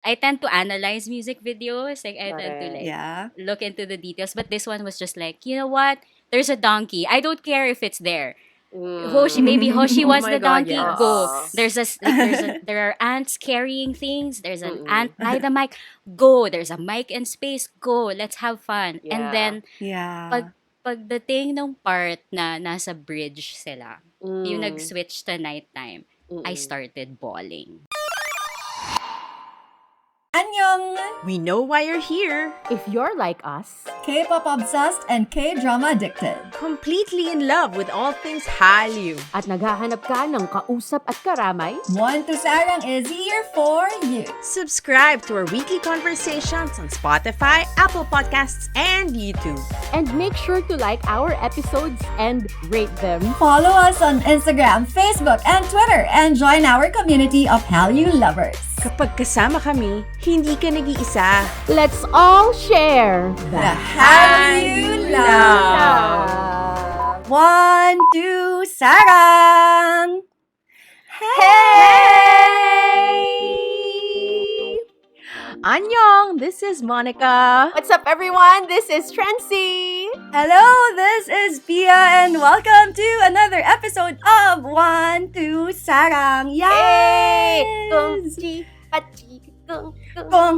I tend to analyze music videos. Like I tend to like Yeah. look into the details. But this one was just like, you know what? There's a donkey. I don't care if it's there. Hoshi, maybe Hoshi Oh was my the God, donkey. yes. Go. There are ants carrying things. There's an ant Mm-mm. by the mic. Go. There's a mic in space. Go. Let's have fun. And Yeah. then Yeah. pagdating ng part na nasa bridge sila, yung Mm. nag-switch to nighttime, I Mm-mm. started bawling. Annyeong! We know why you're here. If you're like us, K-pop obsessed and K-drama addicted. Completely in love with all things Hallyu. at naghahanap ka ng kausap at karamay, One to Sarang is here for you. Subscribe to our weekly conversations on Spotify, Apple Podcasts, and YouTube. and make sure to like our episodes and rate them. Follow us on Instagram, Facebook, and Twitter and join our community of Hallyu lovers. Kapag kasama kami, hindi ka nag-iisa. Let's all share The Hallyu love. One, two, Sarang! Hey! Annyeong! This is Monica. What's up, everyone? This is Trancy. Hello, this is Pia and welcome to another episode of One, Two, Sarang. Yes! Gong,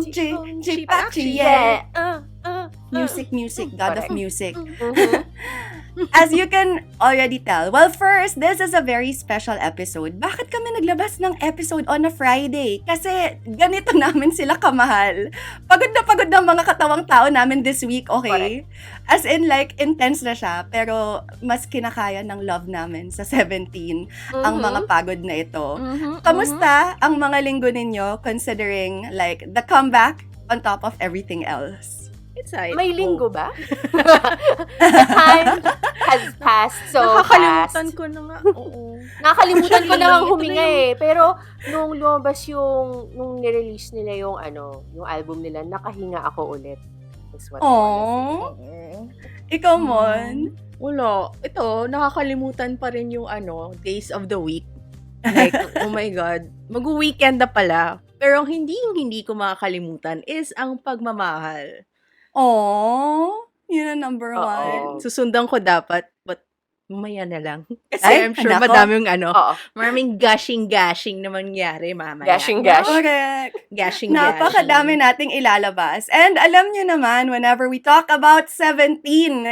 chi, chi, pachi, yeah. Music, God of Correct. music. As you can already tell, well, first, this is a very special episode. Bakit kami naglabas ng episode on a Friday? Kasi ganito namin sila kamahal. Pagod na mga katawang tao namin this week, okay? As in, like, intense na siya. Pero mas kinakaya ng love namin sa 17 ang mga pagod na ito. Kamusta ang mga linggo ninyo considering, like, the comeback on top of everything else? It's like, May linggo ba? The time has passed so Nakakalimutan fast. ko na nga. Oo. Nakakalimutan ko na nga Ito huminga na eh. Pero nung lumabas nung nirelease nila yung album nila, nakahinga ako ulit. That's what I wanna say. Ikaw, Mon? Wala. Ito, nakakalimutan pa rin yung days of the week. Like, oh my God. Mag-weekend na pala. Pero ang hindi ko makakalimutan is ang pagmamahal. Oh, yun ang number Oo. one. Susundan ko dapat, but mamaya na lang. Kasi Ay, I'm sure nako. madaming Oo. maraming gashing na mangyari mamaya. Gashing. Correct. Gashing. Napakadami nating ilalabas. And alam nyo naman, whenever we talk about 17,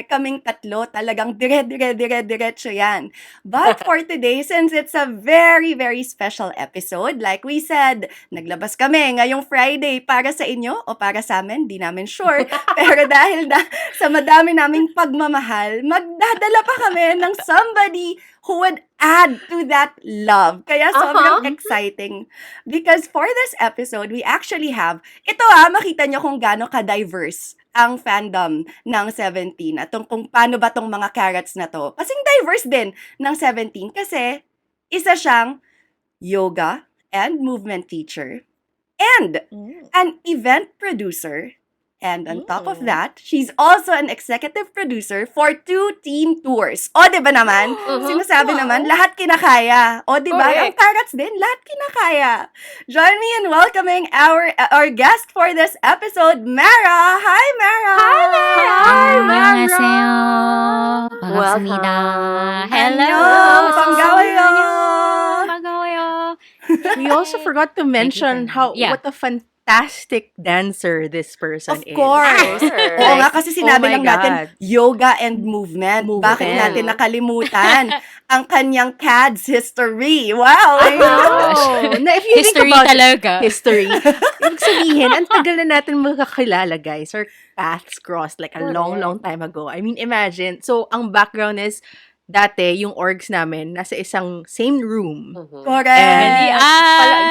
kaming tatlo, talagang diretso yan. But for today, since it's a very, very special episode, like we said, naglabas kami ngayong Friday para sa inyo o para sa amin, di namin sure. Pero dahil sa madami naming pagmamahal, magdadala pa kami ng somebody who would add to that love. Kaya sobrang exciting. Because for this episode, we actually have, ito makita nyo kung gaano ka-diverse ang fandom ng 17 at kung paano ba tong mga carats na to. Kasing diverse din ng 17 kasi isa siyang yoga and movement teacher and an event producer. And on top of that, she's also an executive producer for TwoTeenTours. O, di ba naman? Sinasabi naman, lahat kinakaya. O, di ba? Ang Correct. carats din, lahat kinakaya. Join me in welcoming our guest for this episode, Mara. Hi, Mara! 안녕하세요. 반갑습니다. Hello. 반가워요. 반가워요. We also forgot to mention what a fantastic dancer this person Of is. course. Oo nga, kasi sinabi Oh my lang natin, God. yoga and movement. Bakit natin nakalimutan ang kanyang CADS history? Wow! I know. Na if you History think about talaga. history, ibig sabihin, ang tagal na natin magkakilala, guys. Our paths crossed like a long time ago. I mean, imagine. So, ang background is, dati, yung orgs namin, nasa isang same room. Correct.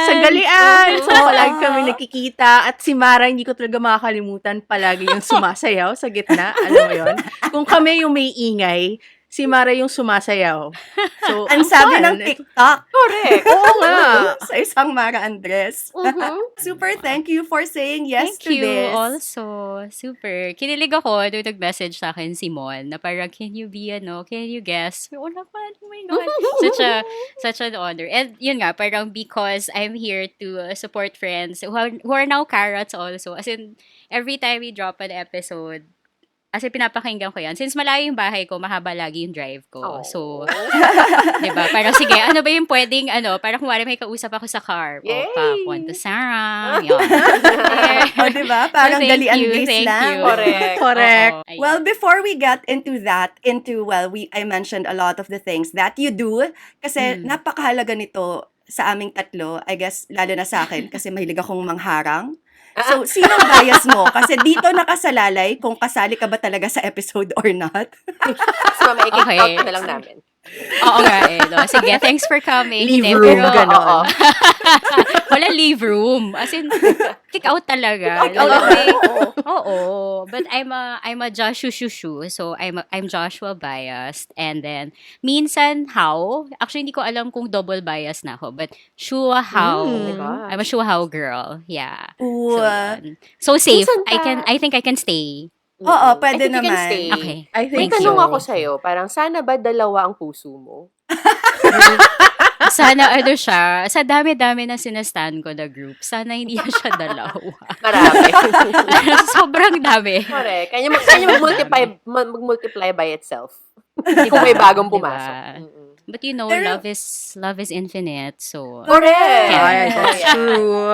Sa galian. So, palagi kami nakikita. At si Mara, hindi ko talaga makakalimutan, palagi yung sumasayaw sa gitna. Alam mo yun? Kung kami yung may ingay, si Mara yung sumasayaw. So, Ang sabi ng fun. TikTok. Correct. Oo nga. Sa isang Mara Andres. Mhm. Super thank you for saying yes Thank to you this. also. Super. Kinilig ako nung nag-message sa akin si Mon na parang, can you guess? Oh naman, oh my God. Such an honor. And yun nga, parang because I'm here to support friends who are now Carats also. As in, every time we drop an episode, as in, pinapakinggan ko yan. Since malayo yung bahay ko, mahaba lagi yung drive ko. Oh. So, 'di ba? Parang sige, ano ba yung pwedeng parang kung may kausap ako sa car. Yay! Papunta to Sarang. Yun. O, diba? Parang Thank dalian you, days thank lang. you. Correct. Correct. Oo, ayun. Well, before we get into that, I mentioned a lot of the things that you do kasi napakahalaga nito sa aming tatlo. I guess, lalo na sa akin kasi mahilig akong mangharang. So, sino bias mo? Kasi dito nakasalalay kung kasali ka ba talaga sa episode or not. So, mamaya Okay. i-out na lang namin. Oo nga no. Sige, thanks for coming. Leave Hindi, room, pero, ganon. Oo. Wala leave room. As in, kick out talaga. Kick out Lalo talaga. may- Oo. Oo. But I'm a Joshua Shushu. So, I'm Joshua biased. And then, minsan, how? Actually, hindi ko alam kung double bias na ako. But, Shua how. Diba? I'm a Shua how girl. Yeah. Ooh. So, yun. So safe. Minsan I think I can stay. Oo, Mm-mm. pwede I think you can naman. stay. Okay. I May think tanong so. ako sa'yo, parang sana ba dalawa ang puso mo? Sana siya, sa dami-dami na sinastan ko na group, sana hindi na siya dalawa. Marami. Sobrang dami. Correct. Kanya mag-multiply by itself. Kung may bagong Diba? pumasok. Mm-mm. But you know, Pero- love is infinite. So, Correct. Ay, that's Yeah. true.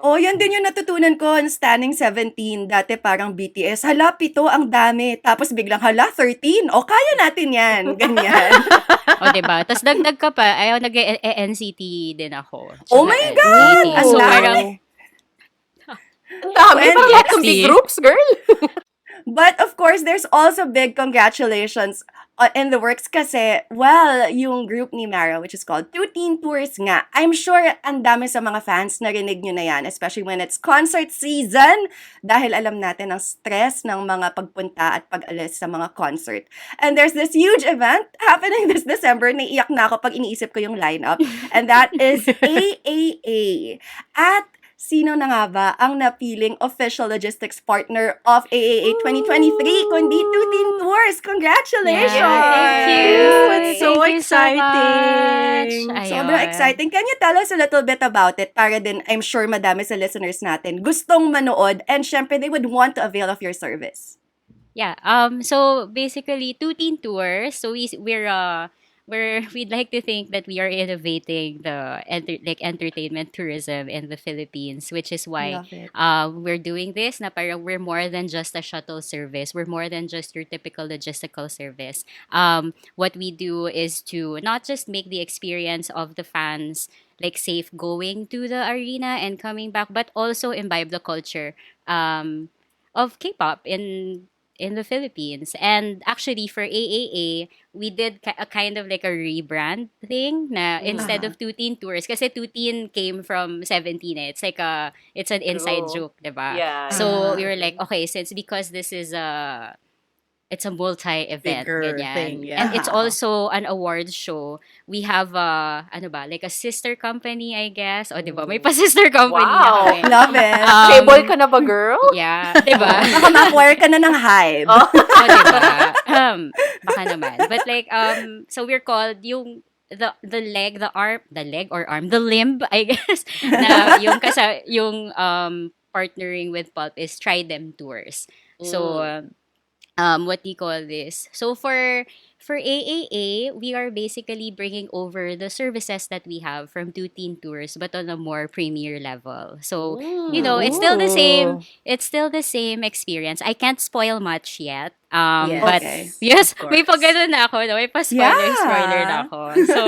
Oh, yan din yung natutunan ko on Standing 17. Dati parang BTS, hala, 7 ang dami. Tapos biglang, hala, 13. O, kaya natin yan. Ganyan. o diba? Tapos dagdag ka pa, ayaw nag-NCT din ako. Oh my God! NCT. So, Ang parang, Ang dami. And Parang lahat ng big NXT. groups, girl. But of course, there's also big congratulations in the works kasi, well, yung group ni Mara, which is called TwoTeenTours nga. I'm sure ang dami sa mga fans narinig nyo na yan, especially when it's concert season, dahil alam natin ang stress ng mga pagpunta at pag-alis sa mga concert. And there's this huge event happening this December, naiiyak na ako pag iniisip ko yung lineup, and that is AAA. At sino na nga ba ang napiling official logistics partner of AAA 2023, kundi TwoTeenTours? Congratulations! Yeah, thank you. It's so Thank you so exciting. much. Ayun. Sobrang exciting. Can you tell us a little bit about it? Para din, I'm sure madami sa listeners natin gustong manood and syempre they would want to avail of your service. Yeah. So basically, TwoTeenTours. So we'd like to think that we are innovating the entertainment tourism in the Philippines, which is why Love it. we're doing this. Na parang we're more than just a shuttle service. We're more than just your typical logistical service. What we do is to not just make the experience of the fans like safe going to the arena and coming back, but also imbibe the culture of K-pop in the Philippines. And actually, for AAA, we did a kind of like a rebrand thing na instead of TwoTeenTours, kasi Two-Teen came from 17 eh. It's an inside True. joke, diba? Yeah. So we were like, okay, because this is it's a multi-event, Bigger ganyan. thing, yeah. And it's also an awards show. We have like a sister company, I guess. O, diba? May pa-sister company na Wow. kami. Love it. Table ka na ba, girl? Yeah, diba? Baka ma-acquire ka na ng Hive. Oh. O, diba? Baka naman. But like, so we're called yung the limb, I guess, na yung partnering with Pulp is Tridem Tours. So, what do you call this? So for AAA, we are basically bringing over the services that we have from TwoTeenTours, but on a more premier level. So, it's still the same. It's still the same experience. I can't spoil much yet. Yes. But Okay. yes, Of may course. pagano na ako, no? May Yeah. spoiler na ako. So,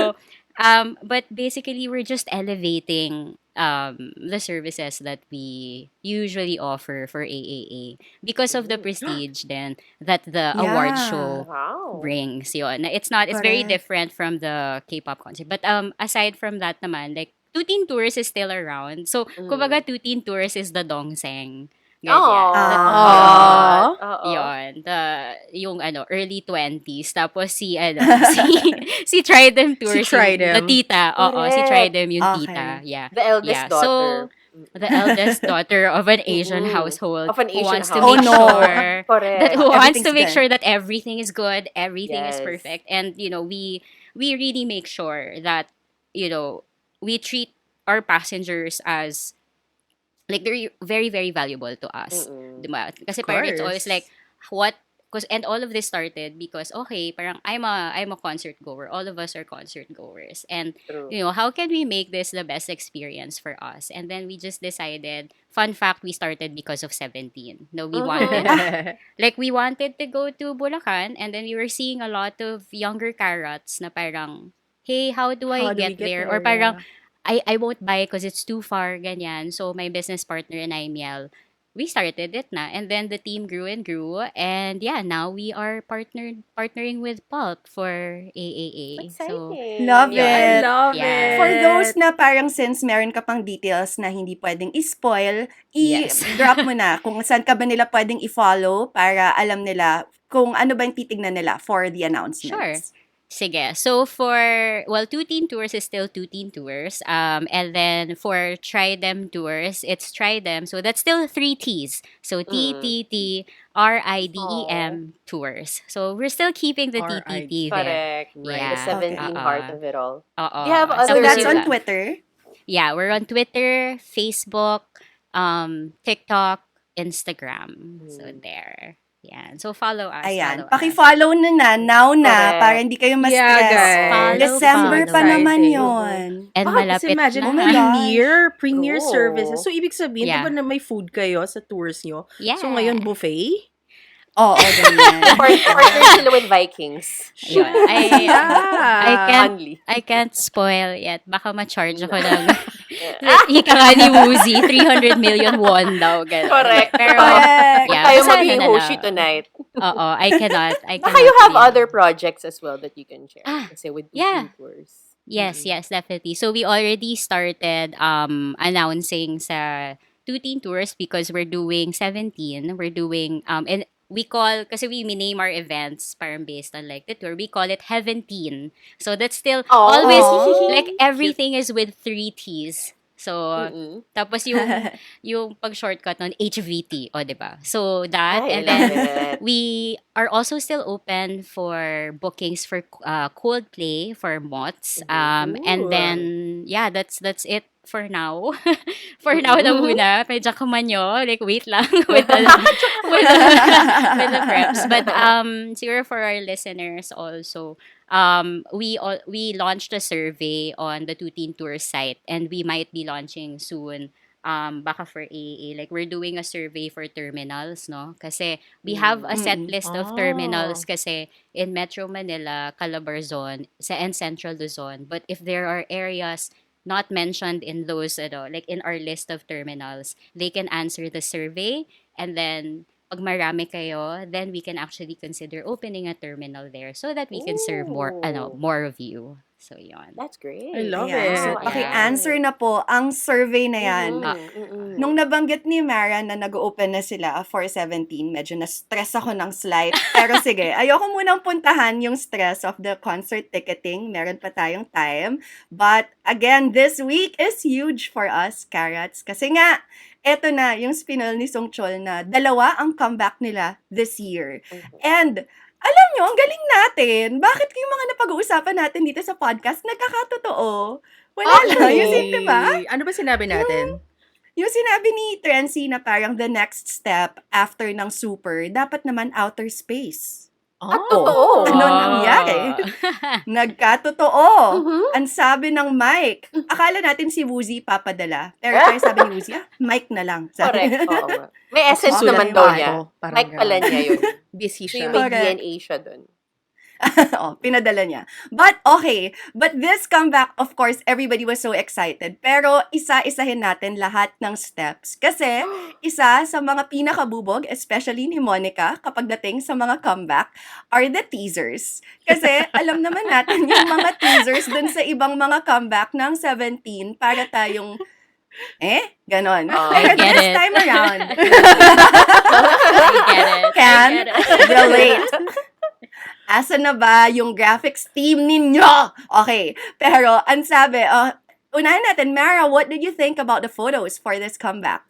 but basically, we're just elevating the services that we usually offer for AAA because of the prestige then that the award Yeah. show Wow. brings. Yun. It's very Correct. different from the K-pop concert. But aside from that naman, like TwoTeenTours is still around. So, kumbaga TwoTeenTours is the Dongseng Ganyan. Aww. Oo. Yun, yung early 20s. Tapos si si Tridem Tours, Si Tridem. the tita. Oo, si Correct. Tridem yung Okay. tita. Yeah. The eldest Yeah. daughter. So, the eldest daughter of an Asian Mm-mm. household Of an who Asian wants to household. make Oh, no. sure Correct. Everything's good. that everything is good, everything is Yes. perfect, and we really make sure that we treat our passengers as like they're very very valuable to us. Mm-mm. Diba? Kasi Of parang it's always course. like what cause and all of this started because okay, parang I'm a concert goer. All of us are concert goers. And True. how can we make this the best experience for us? And then we just decided, fun fact, we started because of 17. No, we wanted we wanted to go to Bulacan, and then we were seeing a lot of younger carats na parang, hey, how do I How do we get get there? there? Or parang, Yeah. I won't buy because it's too far, ganyan. So my business partner and I, Miel, we started it na. And then the team grew and grew. And yeah, now we are partnering with Pulp for AAA. So, Exciting. Love Yun. I it. love Yeah. For it. those na parang since meron ka pang details na hindi pwedeng i-spoil, Yes. i-drop mo na kung saan ka ba nila pwedeng i-follow para alam nila kung ano ba yung titignan nila for the Sure. announcements. Sige. So Two Teen Tours is still Two Teen Tours. And then for Tridem Tours, it's Tridem. So that's still 3 T's. So TTTRIDEM Tours. So we're still keeping the TTT there. Correct. Yeah. The 17 Okay. part of it all. Oo. Do you have So other- that's yun on lang. Twitter? Yeah, we're on Twitter, Facebook, TikTok, Instagram. So there. Yan. So follow us. Ayan. Follow us. Paki-follow na, now na, Correct. para hindi kayo Yeah, ma-stress. guys. Follow, December follow. pa naman Exciting. yun. And Kasi malapit imagine, na. Oh my God. premier True. services. So, ibig sabihin, Yeah. di ba na may food kayo sa tours nyo? Yeah. So, ngayon, buffet? Oo, ganyan. Partner sila with Vikings. Yun. Yeah. I can't spoil yet. Baka ma-charge ako ng ika nga ni Woozy, 300 million won daw. Ganun. Correct. Pero, Correct. yeah. Tayo sana mag-hoshi na lang. tonight. Oo, I cannot Baka you have really. other projects as well that you can share. Kasi with yeah. tours. Yes, definitely. So we already started announcing sa Teen Tours because we're doing 17. We're doing and we call kasi we name our events parang based on like the tour. We call it Heaven Teen. So that's still always like everything is with 3 T's. So tapos yung pag shortcut nun HVT, o 'di ba? So that Ay, and I then love it. we are also still open for bookings for Coldplay for Mots. And then yeah, that's it for now. For now na muna. Medyo kamanyo. Like, wait lang with the, with the preps. But siguro for our listeners also, we launched a survey on the Teen Tours site, and we might be launching soon baka for AAA. Like, we're doing a survey for terminals, no? Kasi we have a set list of terminals kasi in Metro Manila, Calabarzon, and Central Luzon. But if there are areas not mentioned in those, like in our list of terminals, they can answer the survey, and then pag marami kayo, then we can actually consider opening a terminal there so that we can serve more of you. So, yon. That's great. I love Ayan. it. So, Yeah. paki-answer na po ang survey na yan. Nung Nung nabanggit ni Mara na nag-open na sila for 17, medyo na-stress ako ng slight. Pero sige, ayoko munang puntahan yung stress of the concert ticketing. Meron pa tayong time. But again, this week is huge for us, Carats. Kasi nga, eto na yung spinal ni Song Chol na 2 ang comeback nila this year. And alam nyo, ang galing natin. Bakit yung mga napag-uusapan natin dito sa podcast nagkakatotoo? Wala lang. Yung, diba? Ano ba sinabi natin? Yung sinabi ni Trency na parang the next step after ng super, dapat naman outer space. totoo. Ano nangyari? Nagkatotoo. Ang sabi ng Mike, akala natin si Woozy papadala. Pero tayo sabi ni Woozy, Mike na lang. Sabi. Correct. Oo nga. May essence Sulat naman pa daw ako. niya. Parang Mike pala ganun. niya yun. Busy So siya. yung may Correct. DNA siya dun. Pinadala niya. But okay, but this comeback, of course, everybody was so excited. Pero isa-isahin natin lahat ng steps. Kasi isa sa mga pinakabubog, especially ni Monica, kapag dating sa mga comeback, are the teasers. Kasi alam naman natin yung mga teasers dun sa ibang mga comeback ng 17 para tayong Ganon. Oh. Pero I get this it. time around, I get it. I Can't get it. relate. Asa na ba yung graphics team ninyo? Okay. Pero, ang sabi, unahin natin, Mara, what did you think about the photos for this comeback?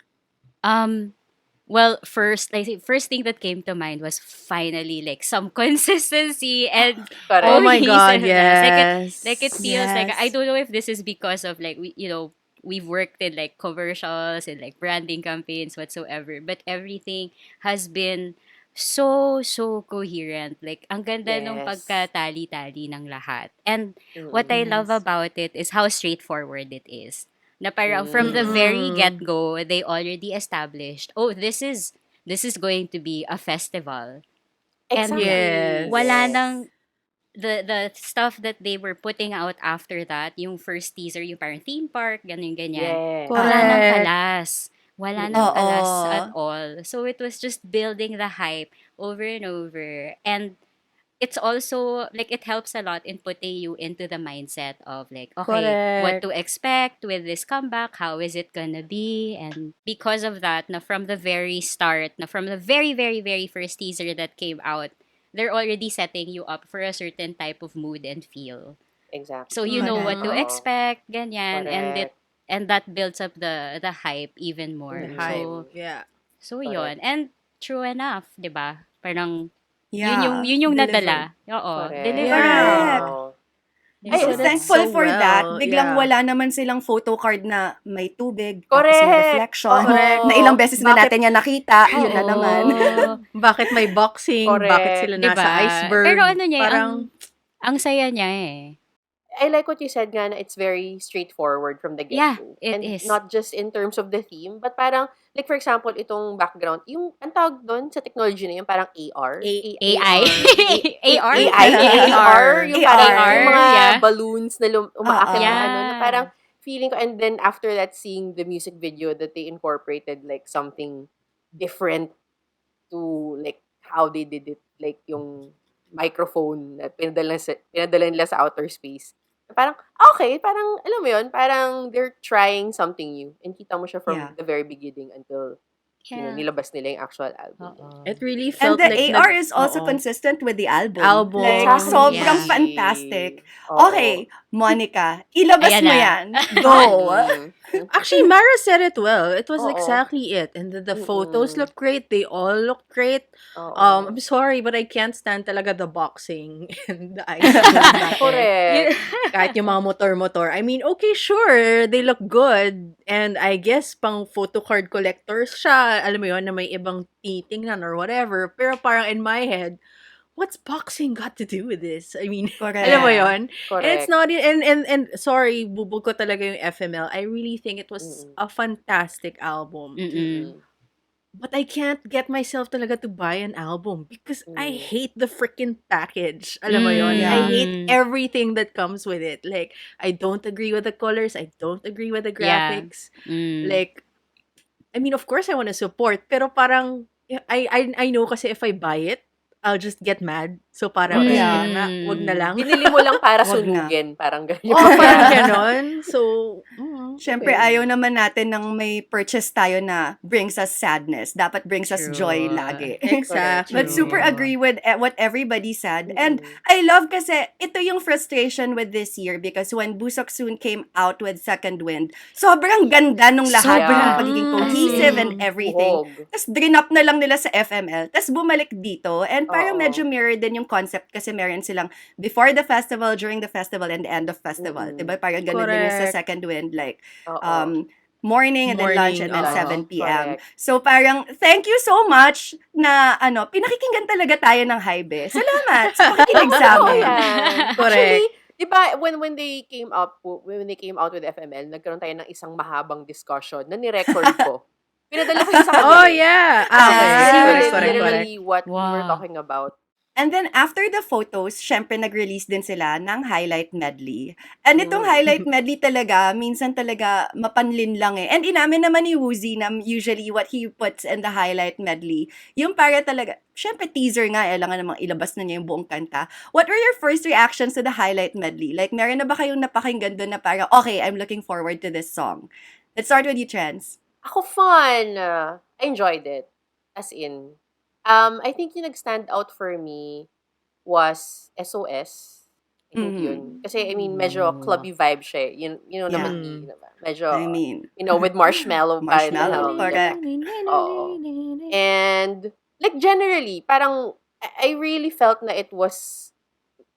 Well, first thing that came to mind was finally like some consistency and Correct. Oh my God, cohesiveness. yes. Like it feels like I Yes. don't know if this is because of like we've worked in like commercials and like branding campaigns whatsoever, but everything has been so coherent. Like ang ganda nung Yes. pagkatali-tali ng lahat. And what I love Yes. about it is how straightforward it is. Na parang from the Mm. very Mm-mm. get-go, they already established, oh, this is going to be a festival. And Exactly. Yes. wala Yes. nang the stuff that they were putting out after that, yung first teaser, yung parang theme park, ganyan. Yes. Wala nang Correct. kalas. Wala Mm. nang Oo. kalas at all. So it was just building the hype over and over. And it's also like it helps a lot in putting you into the mindset of like, okay, what Correct. to expect with this comeback, how is it gonna be? And because of that, na from the very start, na from the very first teaser that came out, they're already setting you up for a certain type of mood and feel. Exactly. So you know what to Mhm. expect, ganyan, Correct. and that builds up the hype even more. The Mm. hype. So Yeah. yun. And true enough, 'di ba? Parang Yeah. yun yung Delivered. nadala. Oo, Correct. delivered. Correct. Wow. They I'm so You Ay, said it thankful so for that. well. Biglang Yeah. wala naman silang photo card na may tubig, tapos may Correct. reflection, Correct. na ilang beses na Bakit? natin yan nakita, yun na Oo. naman. Bakit may boxing? Bakit Correct. sila 'Di nasa ba? iceberg? Pero ano niya, Parang, ang saya niya eh. I like what you said nga na it's very straightforward from the Yeah, get-go. it And is. not just in terms of the theme, but parang, like for example, itong background, yung, ang tawag doon sa technology na yun, parang AR? AI. AR? AI? AR? Yung parang, AR, yung mga yeah. balloons na umaakit na Yeah. ano, na parang, feeling ko, and then after that, seeing the music video that they incorporated like something different to like how they did it, like yung microphone na pinadala nila sa outer space. Parang, okay, parang, alam mo yun, parang they're trying something new. And kita mo siya from Yeah. the very beginning until, Yeah. nilabas nila yung actual album. Oo. it really And felt the like AR is also Oo. consistent with the album. Album. Like, Exactly. sobrang Yeah. fantastic. Oo. Okay, Monica, ilabas Ayan mo na. yan. Go! Mm. Actually, Mara said it well. It was Oo. exactly it. And the photos Mm-mm. look great. They all look great. Oo. I'm sorry, but I can't stand talaga the boxing and the ice cream dati. Correct. Kahit yung mga motor-motor. I mean, okay, sure, they look good. And I guess pang photo card collectors siya, alam mo yun, na may ibang titingnan or whatever. Pero parang in my head, what's boxing got to do with this? I mean, Correct. alam mo yun? Correct. And it's not, and sorry, bubog ko talaga yung FML. I really think it was Mm-mm. a fantastic album. Mm-mm. But I can't get myself talaga to buy an album because I Mm. hate the freaking package. Alam mo yun? Yeah. I hate everything that comes with it. Like, I don't agree with the colors. I don't agree with the Yeah. graphics. Mm. Like, I mean, of course I want to support, pero parang, I know kasi if I buy it, I'll just get mad. So parang, Correct. kaya nga, wag na lang. Binili mo lang para Wag na. sunugin. Parang gano'n. Oh, parang ganon. So, Siyempre, okay. ayaw naman natin ng may purchase tayo na brings us sadness. Dapat brings us True. joy lagi. Exactly. But super agree with what everybody said. And Mm-mm. I love kasi ito yung frustration with this year because when Busok Soon came out with Second Wind, sobrang ganda nung lahat Sobrang. ng pagiging cohesive and Mm. everything. Buhog. Tapos drinap na lang nila sa FML. Tapos bumalik dito. And parang Oo. medyo mirror din yung concept kasi meron silang before the festival, during the festival, and the end of festival. Mm-mm. Diba? Parang ganun din yung sa Correct. Second Wind. Like, Oo. morning and then lunch and then Morning, 7 p.m. correct. So parang thank you so much na pinakikinggan talaga tayo ng Hybe. Salamat sa pakikinig sa Oo amin. yan. Correct. Actually, di ba, when they came out with FML, nagkaroon tayo ng isang mahabang discussion na ni-record ko. Pinadala ko yung sa kanila. Oh, yeah. Kasi Okay. it's Correct. literally what we were Wow. talking about. And then after the photos, syempre nag-release din sila ng highlight medley. And itong Mm. highlight medley talaga, minsan talaga mapanlin lang eh. And inamin naman ni Woozy na usually what he puts in the highlight medley, yung para talaga, syempre teaser nga, kailangan namang ilabas na niya yung buong kanta. What were your first reactions to the highlight medley? Like, meron na ba kayong napakinggan doon na parang, okay, I'm looking forward to this song? Let's start with you, Trends. Ako fun. I enjoyed it. As in, I think yung nag-stand out for me was SOS. I think yun. Kasi, I mean, medyo clubby vibe siya eh. You know naman, Yeah. diba? Medyo, I mean, with marshmallow pa in the marshmallow, helm, diba? correct. Oo. And, like, generally, parang, I really felt na it was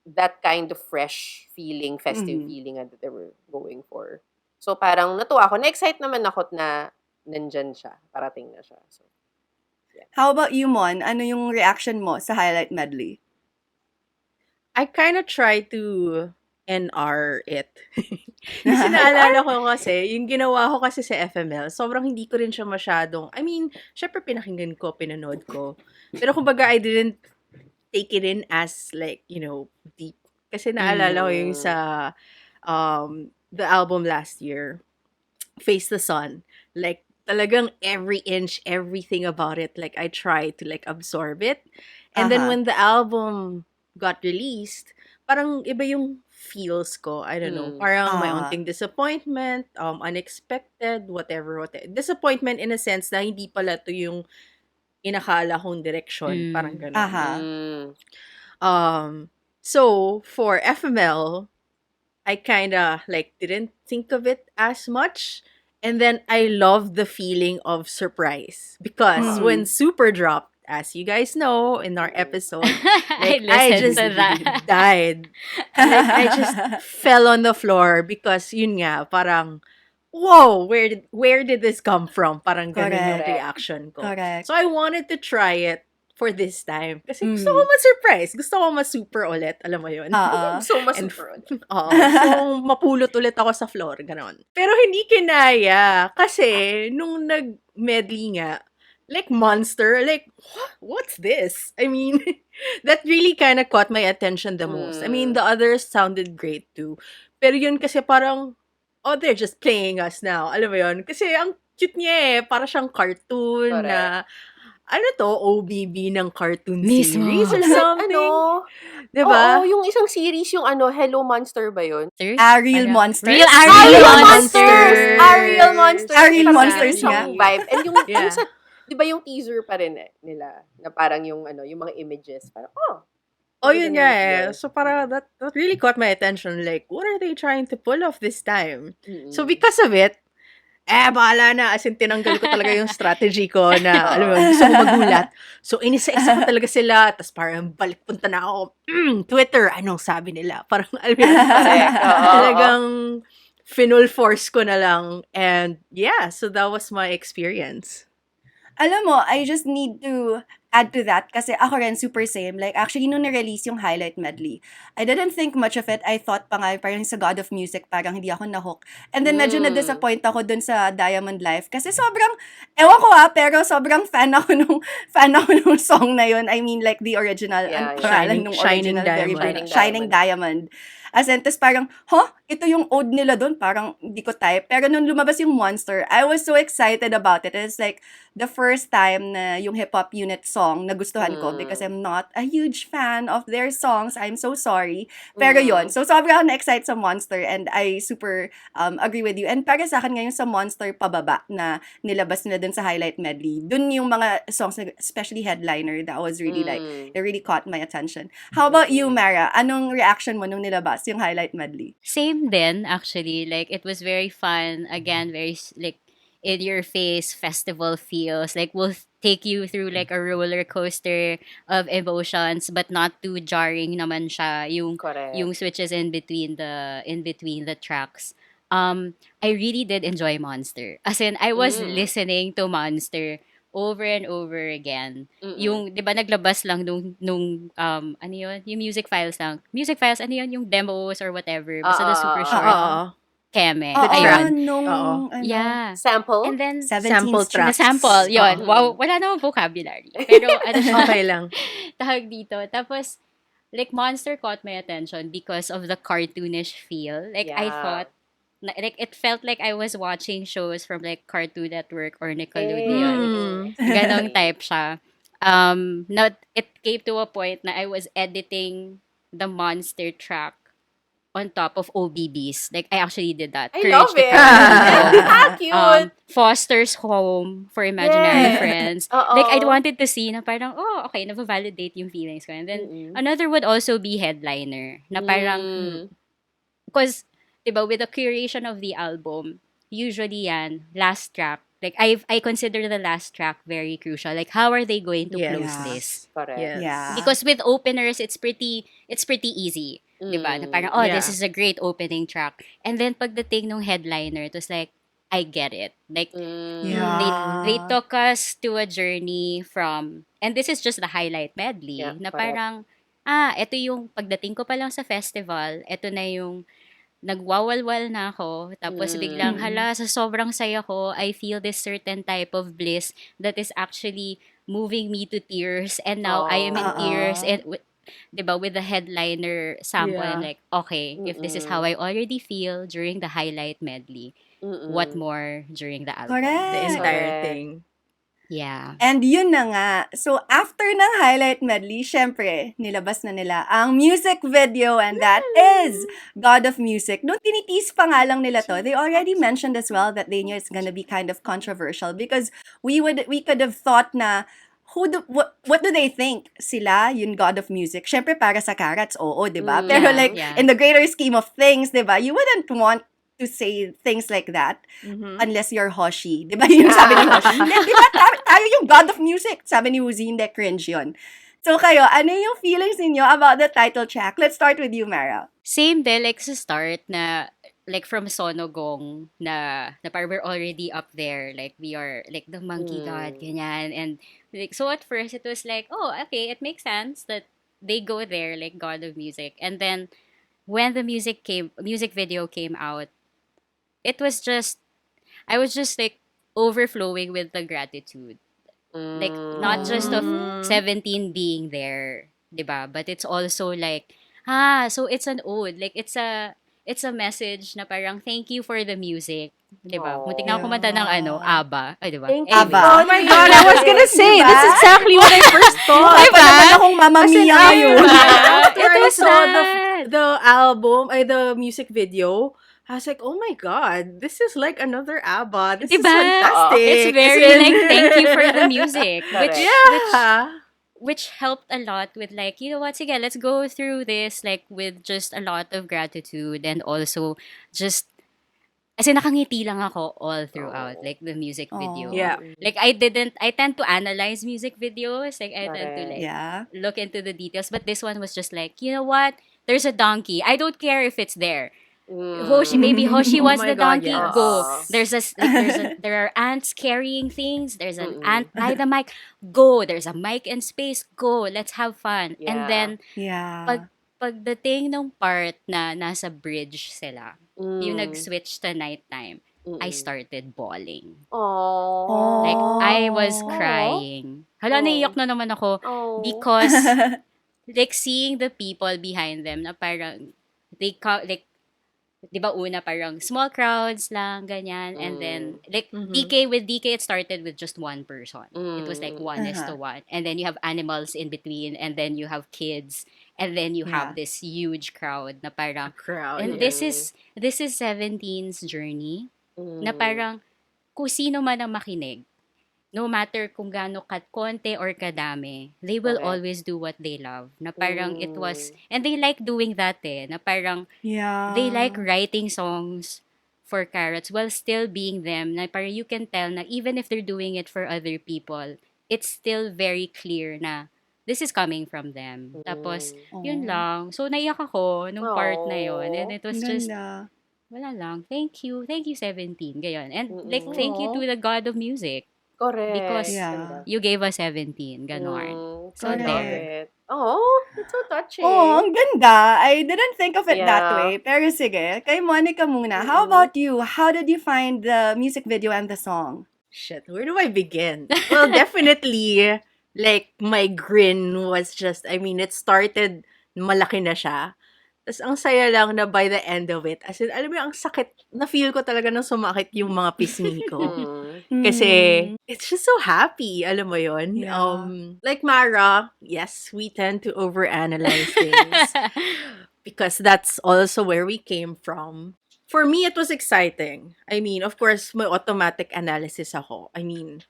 that kind of fresh feeling, festive feeling that they were going for. So, parang natuwa ako. Na-excite naman ako na nandyan siya. Parating na siya. So, How about you, Mon? Ano yung reaction mo sa highlight medley? I kind of try to NR it. Kasi naalala ko kasi, yung ginawa ko kasi sa FML, sobrang hindi ko rin siya masyadong, I mean, syempre pinakinggan ko, pinanood ko. Pero kumbaga, I didn't take it in as like, deep. Kasi naalala ko yung sa the album last year, Face the Sun. Like, talagang every inch, everything about it, like, I tried to like absorb it. And then when the album got released, parang iba yung feels ko. I don't know. Parang may onting disappointment, unexpected, whatever. Disappointment in a sense na hindi pala to yung inakala kong direction. Parang ganun. So, for FML, I kinda like didn't think of it as much. And then I loved the feeling of surprise. Because when Super dropped, as you guys know in our episode, like I listened just to that. died. Like I just fell on the floor because yun nga, parang whoa, where did this come from? Parang ganun yung Correct. reaction ko. Correct. So I wanted to try it for this time. Kasi gusto ko ma-surprise. Gusto ko ma-super ulit. Alam mo yun? so mas And- super. Oo. So, mapulot ulit ako sa floor. Ganon. Pero hindi kinaya. Kasi, nung nag-medley nga, like Monster, like, what's this? I mean, that really kind of caught my attention the most. I mean, the others sounded great too. Pero yun kasi parang, oh, they're just playing us now. Alam mo yun? Kasi ang cute niya eh. Para siyang cartoon na, ano to, OBB ng cartoon Mismo. series or something. Diba? Oo, yung isang series, yung Hello Monster ba yun? Ariel Monsters? Real Ariel Ariel Monsters! Ariel Monsters! Ariel Parang Monsters ganun siyang nga. vibe. And yung, Yeah. yung sa, di ba yung teaser pa rin nila, na parang yung mga images, parang, Oh, yun nga feel. eh. So, parang that really caught my attention. Like, what are they trying to pull off this time? So, because of it, bahala na. As in, tinanggal ko talaga yung strategy ko na, alam mo, gusto ko magulat. So, inisa-isa ko talaga sila. Tapos parang balik punta na ako. Twitter, anong sabi nila? Parang, alam mo, talagang finul force ko na lang. And yeah, so that was my experience. Alam mo, I just need to add to that kasi ako rin super same. Like, actually, nung na-release yung highlight medley, I didn't think much of it. I thought pa nga, parang sa God of Music, parang hindi ako nahook. And then, medyo na-disappoint ako dun sa Diamond Life kasi sobrang, ewan ko pero sobrang fan ako nung song na yun. I mean, like, the original, Yeah, ang yeah. pangalan nung Shining original, very Diamond. Shining Diamond. As in, tas parang, ito yung ode nila dun, parang hindi ko type. Pero nung lumabas yung Monster, I was so excited about it. It's like, the first time na yung hip-hop unit song nagustuhan ko because I'm not a huge fan of their songs. I'm so sorry. Pero yun, so sobrang ako na-excite sa Monster and I super agree with you. And para sa akin ngayon sa Monster pababa na nilabas nila dun sa highlight medley, dun yung mga songs, especially Headliner, that was really like, it really caught my attention. How about you, Mara? Anong reaction mo nung nilabas yung highlight medley? Same din, actually. Like, it was very fun. Again, very, like, in your face festival feels. Like, we'll take you through, like, a roller coaster of emotions, but not too jarring naman siya. Correct. Yung switches in between the tracks. I really did enjoy Monster. As in, I was listening to Monster over and over again. Yung, di ba, naglabas lang nung ano yun? Yung music files lang. Music files, ano yun? Yung demos or whatever. Basta the super short. Keme. Ayun. Yeah. Sample? And then, Sample na tracks. sample, yun. Wow, wala namang vocabulary. Pero, ano siya, Okay lang. tawag dito. Tapos, like, Monster caught my attention because of the cartoonish feel. Like, I thought, like, it felt like I was watching shows from, like, Cartoon Network or Nickelodeon. Ganong type siya. Now, it came to a point na I was editing the Monster track on top of OBBs. Like, I actually did that. I Courage love the it. Cowardly Cute. Foster's Home for Imaginary Yes. Friends. Oo. Like, I'd wanted to see na parang, oh, okay, na-validate yung feelings ko. And then, Mm-mm. another would also be Headliner. Na parang, Mm. because, diba, with the curation of the album, usually yan, last track, like, I consider the last track very crucial. Like, how are they going to close Yeah. this? Correct. Yes. Yeah. Because with openers, it's pretty easy. Diba? Na parang, oh, this Yeah. is a great opening track. And then, pagdating nung headliner, it was like, I get it. Like, they Yeah. took us to a journey from, and this is just the highlight medley, Yeah, na correct. parang, ito yung pagdating ko pa lang sa festival, ito na yung nagwawalwal na ako, tapos biglang, hala, sa sobrang saya ko, I feel this certain type of bliss that is actually moving me to tears, and now I am in tears, and diba, with the headliner sample, and Yeah. like, okay, if this is how I already feel during the highlight medley, what more during the album? The Correct. entire Correct. thing. Yeah. And yun na nga. So, after ng highlight medley, syempre, nilabas na nila ang music video, and that is God of Music. Nung tinitease pa nga lang nila to, they already mentioned as well that they knew it's gonna be kind of controversial because we could have thought na what do they think? Sila, yung God of Music. Syempre, para sa Carats, oo, di ba? Pero Yeah, like, yeah. in the greater scheme of things, di ba, you wouldn't want to say things like that unless you're Hoshi. Di ba yung sabi ni Hoshi? Hindi, di ba tayo yung God of Music? Sabi ni Woozy, hindi, cringe yun. So kayo, ano yung feelings ninyo about the title track? Let's start with you, Mara. Same din, like sa start na, like from Sonogong, na parang we're already up there. Like, we are, like, the monkey god, ganyan. And, like, so at first, it was like, oh, okay, it makes sense that they go there, like, God of Music. And then, when the music video came out, it was just, I was just, like, overflowing with the gratitude. Like, not just of 17 being there, diba? But it's also like, so it's an ode. Like, it's a message na parang thank you for the music. Diba? Muntik na ako kumanta ng ABBA. Ay, diba? Thank you. Anyway. Aba. Oh my God, I was gonna say, Diba? that's exactly what I first thought. Ay, pa naman akong Mamma Mia ngayon. After I was saw that. the album, the music video, I was like, oh my God, this is like another ABBA. This is Diba? fantastic. It's very like thank you for the music. Correct. Which helped a lot with like, you know what, sige, let's go through this like with just a lot of gratitude, and also just, kasi nakangiti lang ako all throughout, like the music video. Yeah. Like I tend to analyze music videos, like I tend to like Yeah. look into the details, but this one was just like, you know what, there's a donkey. I don't care if it's there. Hoshi, maybe Hoshi Oh was my the God, donkey. yes. Go. There are ants carrying things. There's an ant by the mic. Go. There's a mic in space. Go. Let's have fun. Yeah. And then Yeah. pagdating ng part na nasa bridge sila, yung nag-switch to nighttime, I started bawling. Oh. Like I was crying. Hala, naiyak na naman ako because like seeing the people behind them na parang like, di ba una parang small crowds lang, ganyan. And then, like, with DK, it started with just one person. It was like 1:1. And then you have animals in between. And then you have kids. And then you have this huge crowd na parang, and this is 17's journey na parang kung sino man ang makinig, no matter kung gaano konti or kadami, they will Correct. always do what they love. Na parang it was, and they like doing that na parang Yeah. they like writing songs for Carats while still being them. Na parang you can tell na even if they're doing it for other people, it's still very clear na this is coming from them. Tapos, yun lang. So, naiyak ako nung part na yun. And it was just, Ganda. wala lang. Thank you 17. Gayon. And like, thank you to the God of Music. Correct. Because Yeah. you gave us 17. Ganon. So, I love there. it. Oh, it's so touching. Oh, ang ganda. I didn't think of it that Yeah. way. Pero sige, kay Monica muna. How about you? How did you find the music video and the song? Shit, where do I begin? Well, definitely, like, my grin was just, I mean, it started, malaki na siya. Tapos, ang saya lang na by the end of it, as in, alam mo, ang sakit, na-feel ko talaga nang sumakit yung mga pisngi ko. Kasi, it's just so happy, alam mo yun? Yeah. Like Mara, yes, we tend to overanalyze things. because that's also where we came from. For me, it was exciting. I mean, of course, may automatic analysis ako. I mean,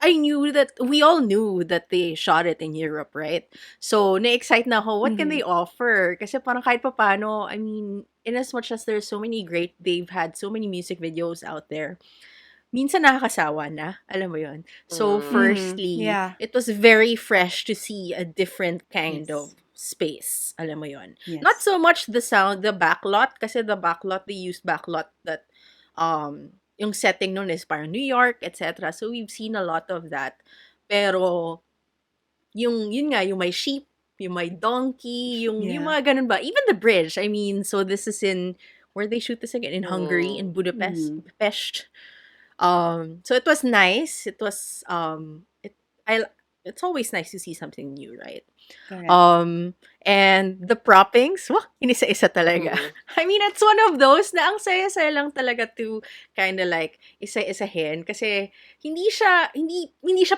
I knew that, we all knew that they shot it in Europe, right? So, na-excite na ako, what can they offer? Kasi parang kahit papaano, I mean, in as much as there's so many they've had so many music videos out there, minsan nakakasawa na, alam mo yun. So, firstly, Yeah. it was very fresh to see a different kind Yes. of space, alam mo yun. Yes. Not so much the sound, the backlot, kasi the backlot, they used backlot that, yung setting nun is parang New York, etc. So, we've seen a lot of that. Pero, yun nga, yung may sheep, yung may donkey, yung Yeah. mga ganun ba. Even the bridge, I mean, so this is in, where they shoot this again? In Hungary, in Budapest. Budapest. So it was nice. It was it's always nice to see something new, right? Correct. And the proppings, wah, inisa-isa talaga. I mean, it's one of those na ang saya-saya lang talaga to kind of like isa-isahin kasi hindi siya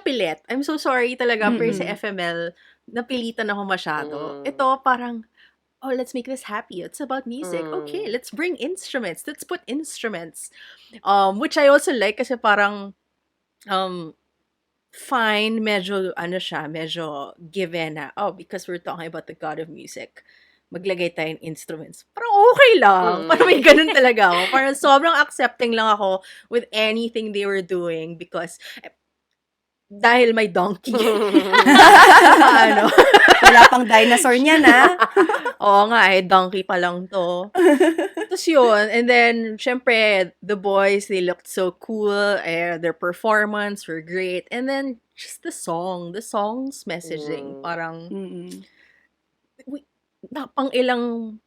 pilit. I'm so sorry talaga pero sa FML napilitan ako masyado. Ito parang, oh, let's make this happy. It's about music. Okay, let's bring instruments. Let's put instruments. Which I also like kasi parang fine, medyo given na, oh, because we're talking about the God of music, maglagay tayo ng instruments. Parang okay lang. Parang may ganun talaga ako. Parang sobrang accepting lang ako with anything they were doing because dahil may donkey. Wala pang dinosaur niyan, ha? Oo nga donkey pa lang to. Tapos yun, and then, syempre, the boys, they looked so cool, their performance were great, and then, just the song's messaging, parang, pang ilang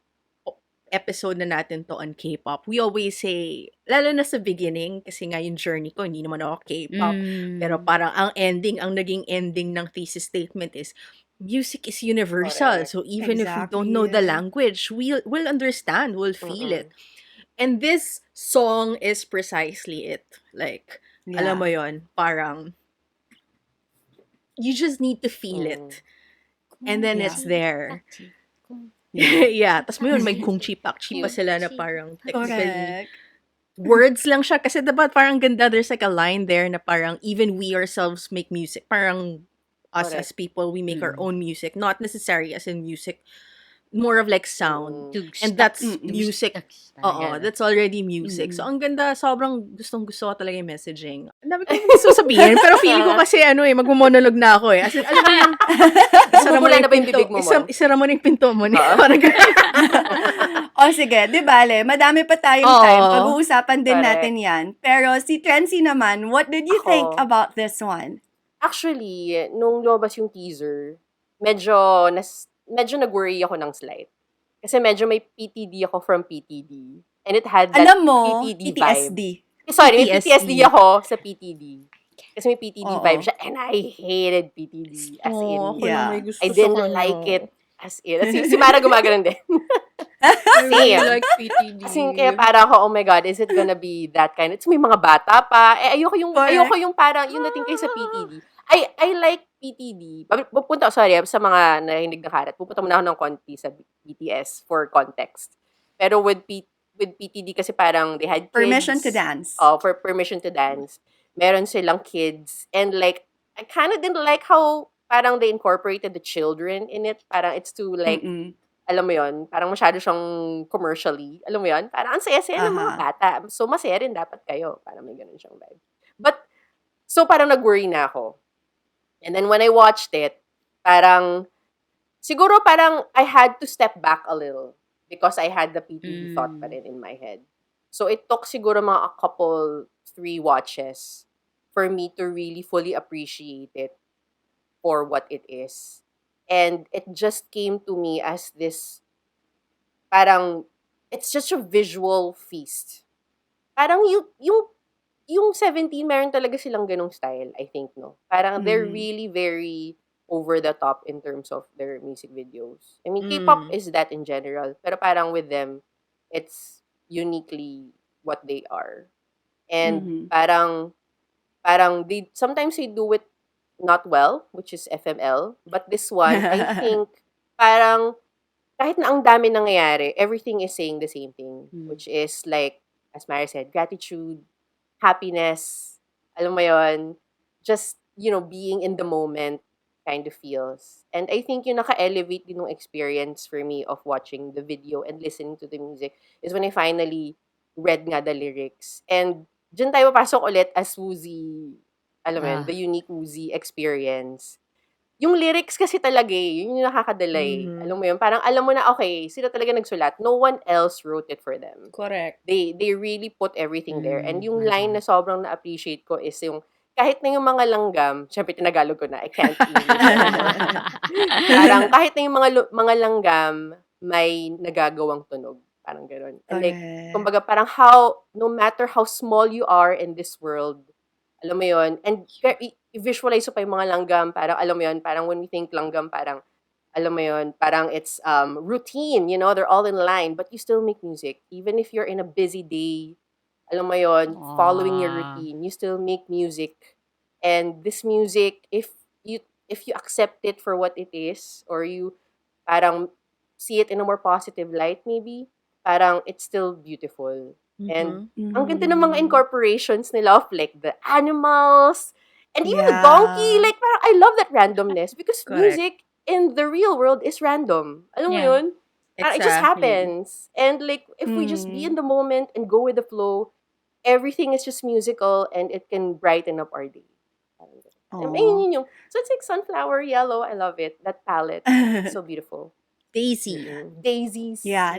episode na natin to on K-pop, we always say, lalo na sa beginning, kasi nga yung journey ko, hindi naman ako K-pop, pero parang ang naging ending ng thesis statement is, music is universal. Correct. So even if we don't know the language, we'll understand, we'll feel it. And this song is precisely it. Like, alam mo yon, parang, you just need to feel it. And then it's there. Yeah. Tapos mo yun, may kung chi-pak-chi pa sila na parang technically, words lang siya. Kasi diba parang ganda, there's like a line there na parang even we ourselves make music. Parang us as people, we make our own music. Not necessarily as in music, more of like sound. And that's music. Oo, that's already music. So, ang ganda, sobrang gustong-gusto ko talaga yung messaging. Ang dami ko gusto sabihin, pero feeling ko kasi magmo-monologue na ako eh. As in, alam mo yung, Bumula na ba yung bibig mo? Isara mo na yung pinto mo. Parang O sige, di bale, madami pa tayong time. Pag-uusapan din natin yan. Pero si Trency naman, what did you think about this one? Actually, nung lumabas yung teaser, medyo nag-worry ako ng slight. Kasi medyo may PTD ako from PTD. And it had that Alam mo, PTD PTSD. vibe. Sorry, may PTSD ako sa PTD. Kasi may PTD vibe siya. And I hated PTD. As in, I didn't like it. As in. Si Mara gumaganon din. I like PTD. Kasi kaya para ako, oh my God, is it gonna be that kind? It's may mga bata pa. Ayoko yung parang, yung dating kayo sa PTD. I like PTD. Sorry, sa mga nakinig na Carat, pupunta muna ako ng konti sa BTS for context. Pero with PTD kasi parang they had kids. Permission to dance. Oh, for permission to dance. Meron silang kids. And like, I kind of didn't like how parang they incorporated the children in it. Parang it's too like, alam mo yon, parang masyado siyang commercially. Alam mo yon, parang ang saya-saya ng mga bata. So, masaya rin dapat kayo. Parang may ganun siyang vibe. But, so parang nag-worry na ako. And then when I watched it, siguro parang I had to step back a little because I had the PTD thought pa rin in my head. So it took siguro mga a 3 watches for me to really fully appreciate it for what it is. And it just came to me as this, parang, it's just a visual feast. Parang yung 17, meron talaga silang ganong style, I think, no? Parang they're really very over the top in terms of their music videos. I mean, K-pop is that in general. Pero parang with them, it's uniquely what they are. And parang sometimes they do it not well, which is FML. But this one, I think, parang kahit na ang dami nangyayari, everything is saying the same thing, Mm. which is like, as Mary said, gratitude, happiness, alam mo yon, just, being in the moment kind of feels. And I think yung naka-elevate din yung experience for me of watching the video and listening to the music is when I finally read nga the lyrics. And dyan tayo papasok ulit as Woozy, alam mo yun, Ah. the unique Woozy experience. Yung lyrics kasi talaga yun yung nakakadala Alam mo yun, parang alam mo na, okay, sila talaga nagsulat. No one else wrote it for them. Correct. They really put everything there. And yung Well line done. na sobrang na-appreciate ko is yung, kahit na yung mga langgam, syempre tinagalog ko na, I can't English. Parang kahit na yung mga langgam, may nagagawang tunog. Parang gano'n. And like, Correct. kumbaga parang no matter how small you are in this world, alam mo yun, and i-visualize mo pa yung mga langgam, parang alam mo yun, parang when we think langgam, parang, alam mo yun, parang it's routine, they're all in line, but you still make music. Even if you're in a busy day, alam mo yun, following your routine, you still make music. And this music, if you accept it for what it is, or you parang see it in a more positive light maybe, parang it's still beautiful. And ang ganda ng mga incorporations nila of like the animals, and even the donkey, Yeah. like parang I love that randomness because Correct. music in the real world is random. Alam mo Yeah. yun? Parang it just Exactly. happens. And like, if we just be in the moment and go with the flow, everything is just musical and it can brighten up our day. Parang ganun. So it's like sunflower yellow. I love it. That palette. So beautiful. Daisy. Daisies. Yeah,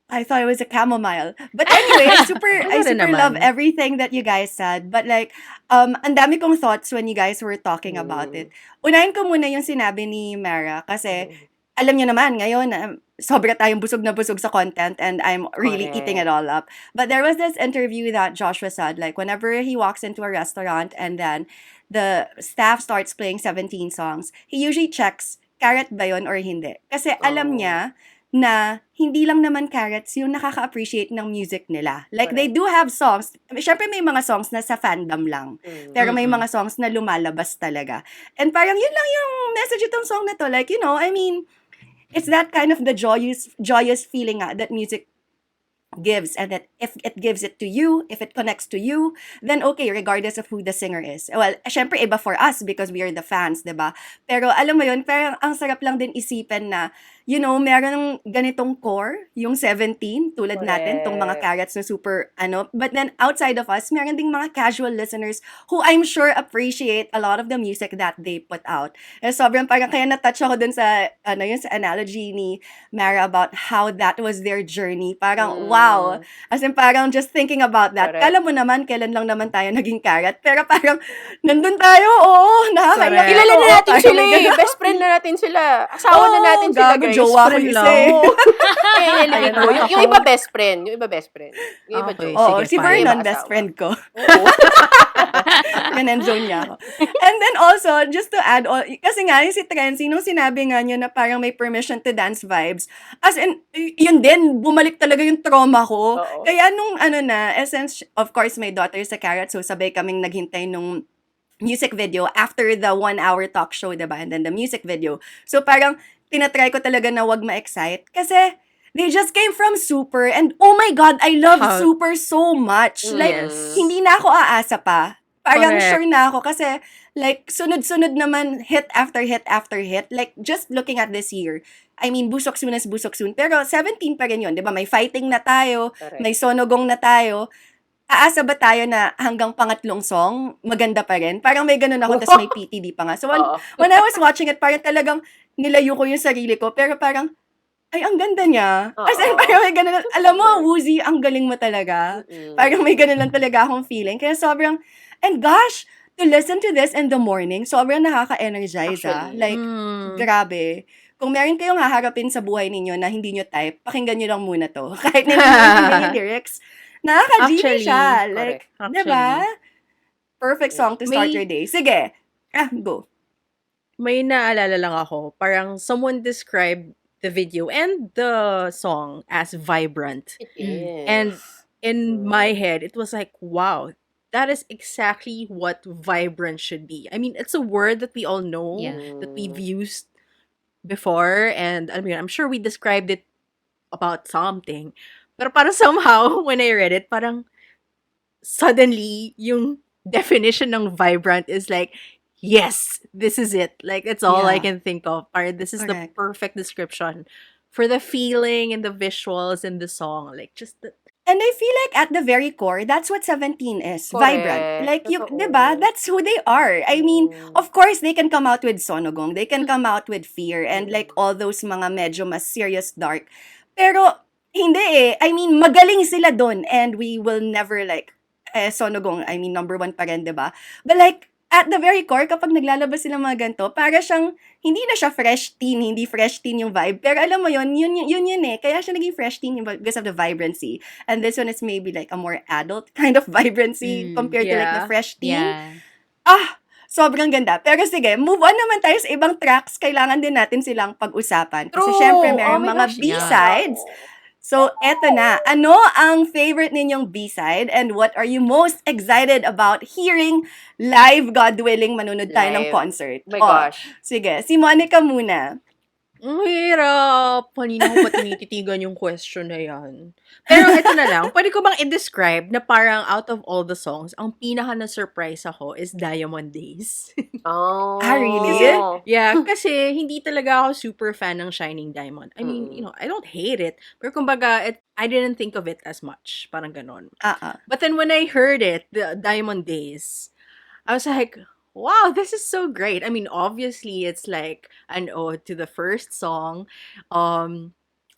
I thought it was a chamomile. But anyway, I super rin love naman. everything that you guys said. But like, ang dami kong thoughts when you guys were talking about it. Unahin ko muna yung sinabi ni Mara kasi alam niyo naman, ngayon, sobra tayong busog na busog sa content and I'm really eating it all up. But there was this interview that Joshua said, like, whenever he walks into a restaurant and then the staff starts playing 17 songs, he usually checks, Carat ba yun or hindi? Kasi alam niya na hindi lang naman Carats yung nakaka-appreciate ng music nila. Like, they do have songs. Syempre, may mga songs na sa fandom lang. Pero may mga songs na lumalabas talaga. And parang yun lang yung message itong song na to. Like, I mean, it's that kind of the joyous feeling that music gives, and that if it gives it to you, if it connects to you, then okay, regardless of who the singer is. Well, syempre iba for us because we are the fans, 'di ba? Pero alam mo yun, parang ang sarap lang din isipin na, meron ng ganitong core, yung 17, tulad natin, tong mga Carats na super, but then outside of us, meron ding mga casual listeners who I'm sure appreciate a lot of the music that they put out. Eh, sobrang parang kaya na-touch ako dun sa, sa analogy ni Mara about how that was their journey. Parang, wow. As in, parang just thinking about that. Correct. Kala mo naman, kailan lang naman tayo naging Carat. Pero parang, nandun tayo, oo, nakakaiyak. Correct. Kilala na natin Parang sila may eh. ganun. Best friend na natin sila. Asawa na natin sila, gago, guys. jowa ko Friend isa lang. eh. Ayan, yung iba best friend. Yung iba best friend. Yung iba Okay, jowa. Oo, sige, si fine. Vernon, Iba best asawa. friend ko. Oo. Zone niya ako. And then also, just to add, kasi nga, yung si Trency, nung sinabi nga niya na parang may permission to dance vibes, as in, yun din, bumalik talaga yung trauma ko. Oo. Kaya nung essence, of course, may daughter sa Carat, so sabay kaming naghintay nung music video after the 1-hour talk show, diba? And then the music video. So parang, tinatry ko talaga na wag ma-excite. Kasi, they just came from Super, and oh my God, I love How- Super so much. Like, Yes. hindi na ako aasa pa. Parang Correct. sure na ako kasi like sunod-sunod naman hit after hit after hit. Like just looking at this year, I mean busok soon as busok soon. Pero 17 pa rin yun, 'di ba? May fighting na tayo, Correct. may sonogong na tayo. Aasa ba tayo na hanggang pangatlong song, maganda pa rin? Parang may ganun ako, tas may PTD pa nga. So Oo. when I was watching it, parang talagang nilayo ko yung sarili ko. Pero parang, ay, ang ganda niya. As in, Oo. parang may ganun. Alam mo, Woozy, ang galing mo talaga. Mm. Parang may ganun lang talaga akong feeling. Kaya sobrang, and gosh, to listen to this in the morning, sobrang nakaka-energize, ah. Actually. Like, grabe. Kung meron kayong haharapin sa buhay ninyo na hindi nyo type, pakinggan nyo lang muna to. Kahit hindi nyo yung lyrics, nakaka-GV Actually, siya. Like, correct. diba? Perfect song to start May- your day. Sige. Go. May naalala lang ako. Parang someone described the video and the song as vibrant. It is. And in my head, it was like, wow, that is exactly what vibrant should be. I mean, it's a word that we all know, Yeah. that we've used before, and I mean, I'm sure we described it about something. Pero parang somehow, when I read it, parang suddenly, yung definition ng vibrant is like, yes, this is it. Like, it's all I Yeah. can think of. Parang this is the Correct. perfect description for the feeling and the visuals in the song. Like, just the, And I feel like at the very core, that's what 17 is. Vibrant. Correct. Like, you, Totoo. 'di ba? That's who they are. I mean, Mm. of course, they can come out with sonogong. They can come out with fear and like all those mga medyo mas serious dark. Pero, hindi eh. I mean, magaling sila dun and we will never like, sonogong, I mean, number one pa rin, 'di ba? But like, at the very core, kapag naglalabas sila mga ganito, para siyang, hindi na siya fresh teen, hindi fresh teen yung vibe. Pero alam mo yun eh. Kaya siya naging fresh teen yung vibe because of the vibrancy. And this one is maybe like a more adult kind of vibrancy compared to like the yeah. fresh teen. Yeah. Ah, sobrang ganda. Pero sige, move on naman tayo sa ibang tracks. Kailangan din natin silang pag-usapan. Kasi True. syempre, Oh meron my mga gosh, B-sides. yeah. So, eto na. Ano ang favorite ninyong B-side and what are you most excited about hearing live, God willing, manunod tayo ng Live. concert? Oh my Oh, gosh. sige, si Monica muna. Ang hirap. Kanina ko pa tinititigan yung question na yan. Pero ito na lang, pwede ko bang i-describe na parang out of all the songs, ang pinaka na-surprise ako is Diamond Days. Oh. Ah, really? Yeah, kasi hindi talaga ako super fan ng Shining Diamond. I mean, Mm. I don't hate it. Pero kumbaga, I didn't think of it as much. Parang ganon. But then when I heard it, the Diamond Days, I was like, wow, this is so great. I mean, obviously, it's like an ode to the first song.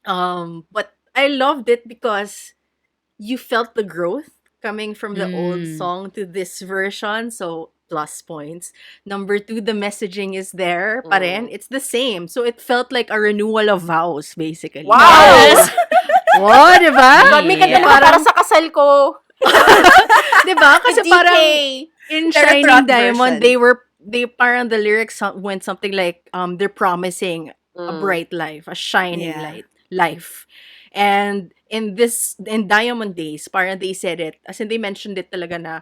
But I loved it because you felt the growth coming from the old Mm. song to this version. So, plus points. Number 2, the messaging is there pa rin. Mm. It's the same. So, it felt like a renewal of vows, basically. Wow! Yes! Oh, diba? God, may ganda Yeah. naman para sa kasal ko. Diba? Kasi DK. parang in Pero Shining trot Diamond, version. they parang the lyrics went something like, they're promising a Mm. bright life, a shining Yeah. life. And in Diamond Days, parang they said it, as in they mentioned it talaga na,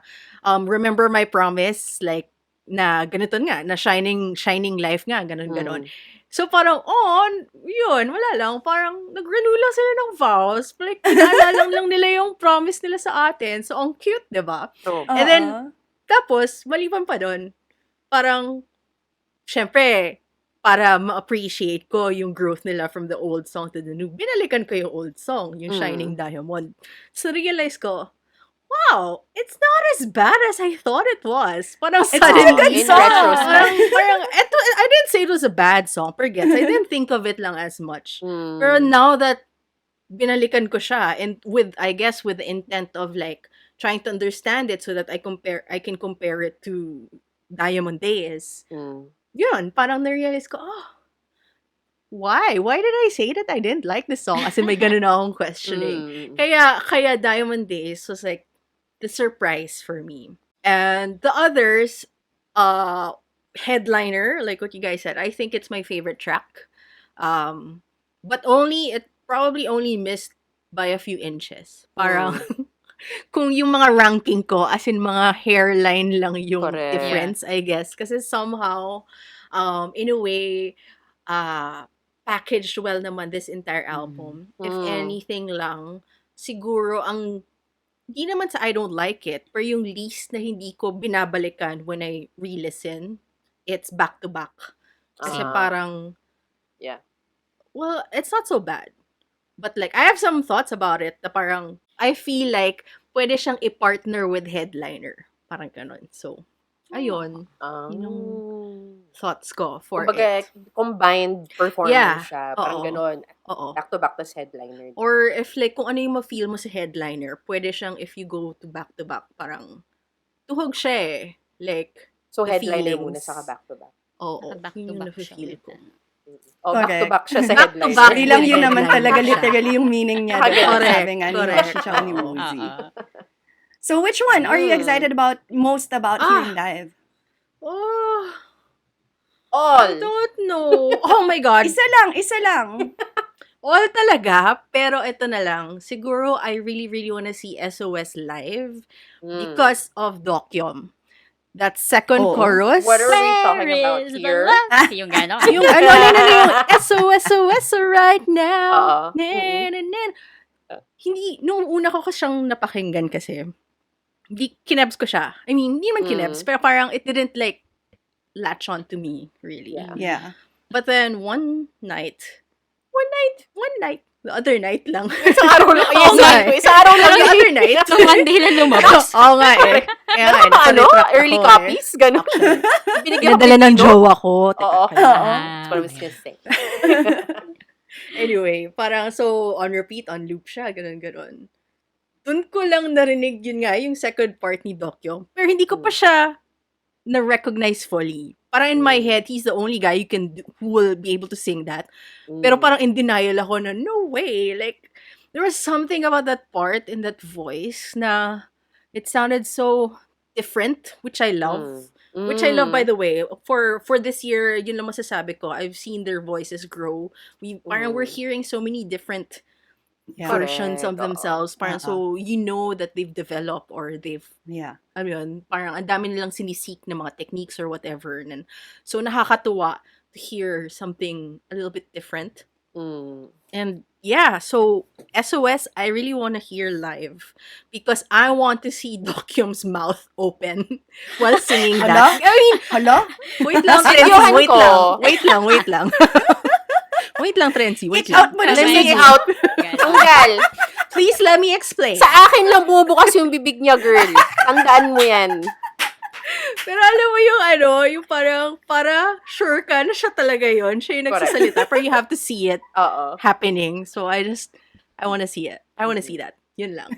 remember my promise, like, na ganito nga, na shining life nga, ganon. Mm. So parang, yun, wala lang, parang nag-renew lang sila ng vows, like, pinaalala lang nila yung promise nila sa atin. So, ang cute, diba? True. And then, Oo. tapos, maliban pa doon, parang, syempre, para ma-appreciate ko yung growth nila from the old song to the new, binalikan ko yung old song, yung Shining Diamond. So, realize ko, wow, it's not as bad as I thought it was. Parang It's suddenly, a good In song. retrospect. parang, I didn't say it was a bad song, forgets. I didn't think of it lang as much. Mm. Pero now that binalikan ko siya, and I guess with the intent of like, trying to understand it so that I can compare it to Diamond Days, Mm. yun, parang na-realize ko, why? Why did I say that I didn't like this song? As in, may ganun akong questioning. Mm. Kaya Diamond Days was like the surprise for me. And the others, Headliner, like what you guys said, I think it's my favorite track. But it probably only missed by a few inches. Parang, kung yung mga ranking ko, as in mga hairline lang yung Correct. difference, I guess. Kasi somehow, in a way, packaged well naman this entire album. If Mm. anything lang, siguro hindi naman sa I don't like it, pero yung least na hindi ko binabalikan when I re-listen, it's back to back. Kasi parang, Yeah. well, it's not so bad. But like, I have some thoughts about it na parang, I feel like, pwede siyang i-partner with Headliner. Parang ganon. So, ayun. Thoughts ko for Kumbaga, it. combined performance Yeah. siya. Parang Oo. ganon. Oo. Back-to-back tas headliner. Or if like, kung ano yung ma-feel mo sa Headliner, pwede siyang if you go to back, parang, tuhog siya eh. Like, So, the headliner feelings. muna saka back-to-back. Oo. Back Yun to yung back siya. nafe-feel ko. Oh, Correct. back-to-back siya sa Back to headliner. back. Hindi lang yun With naman headliner talaga siya. literally yung meaning niya. Correct. Diba? Correct. Sabi nga ni Correct. Washi tsaka ni Oo. Woozy. So, which one are you excited most about hearing live? Oh, All. I don't know. Oh my God. Isa lang. All talaga, pero ito na lang. Siguro, I really, really wanna see SOS live Mm. because of Dokyom. that second Oo. chorus. What are we talking Where about is the here? love? Yung gano'n. Yung yung SOS right now. Oo. Hindi, nung una ko siyang napakinggan kasi, hindi, kinebs ko siya. I mean, hindi man kinebs, pero parang it didn't like latch on to me, really. Yeah. Yeah. But then, one night, the other night lang. Isang araw lang. Oo Yes, nga sabi ko, eh. isang araw lang. The other night. So, one day lang lumabas. Oo nga eh. Kaya nga, Meron ba nakaretract early ako copies? Ganun. Binigyan Nadala ng Pilipino? jowa ko. Teka, Oo. kaya. That's what I was gonna say. Anyway, parang so on repeat, on loop siya, ganun. Doon ko lang narinig yun nga, yung second part ni Dokyo. Pero hindi ko pa siya na-recognize fully. Parang in my head, he's the only guy who will be able to sing that. Pero parang in denial ako na, no way. Like, there was something about that part in that voice na it sounded so different, which I love. Which I love, by the way. For this year, yun lang masasabi ko. I've seen their voices grow. Parang we're hearing so many different versions of Correct, oo. themselves. Parang so, you know that they've developed or they've, Yeah. ano yun, parang ang dami nilang sinisik na mga techniques or whatever. And so, nakakatuwa to hear something a little bit different. And yeah, so SOS, I really want to hear live because I want to see Dokyum's mouth open while singing that. I mean, Hala? wait lang, Trency, Seryohan wait ko. lang. Wait lang. Wait lang, Trency, wait Out lang. mo na Let siya. me- Say out. Tanggal. Please let me explain. Sa akin lang bubukas yung bibig niya, girl. Tandaan mo yan. Pero alam mo yung yung parang, para sure ka na siya talaga yun. Siya yung Correct. nagsasalita. Pero you have to see it Oo. happening. So I want to see it. I want to see that. Yun lang.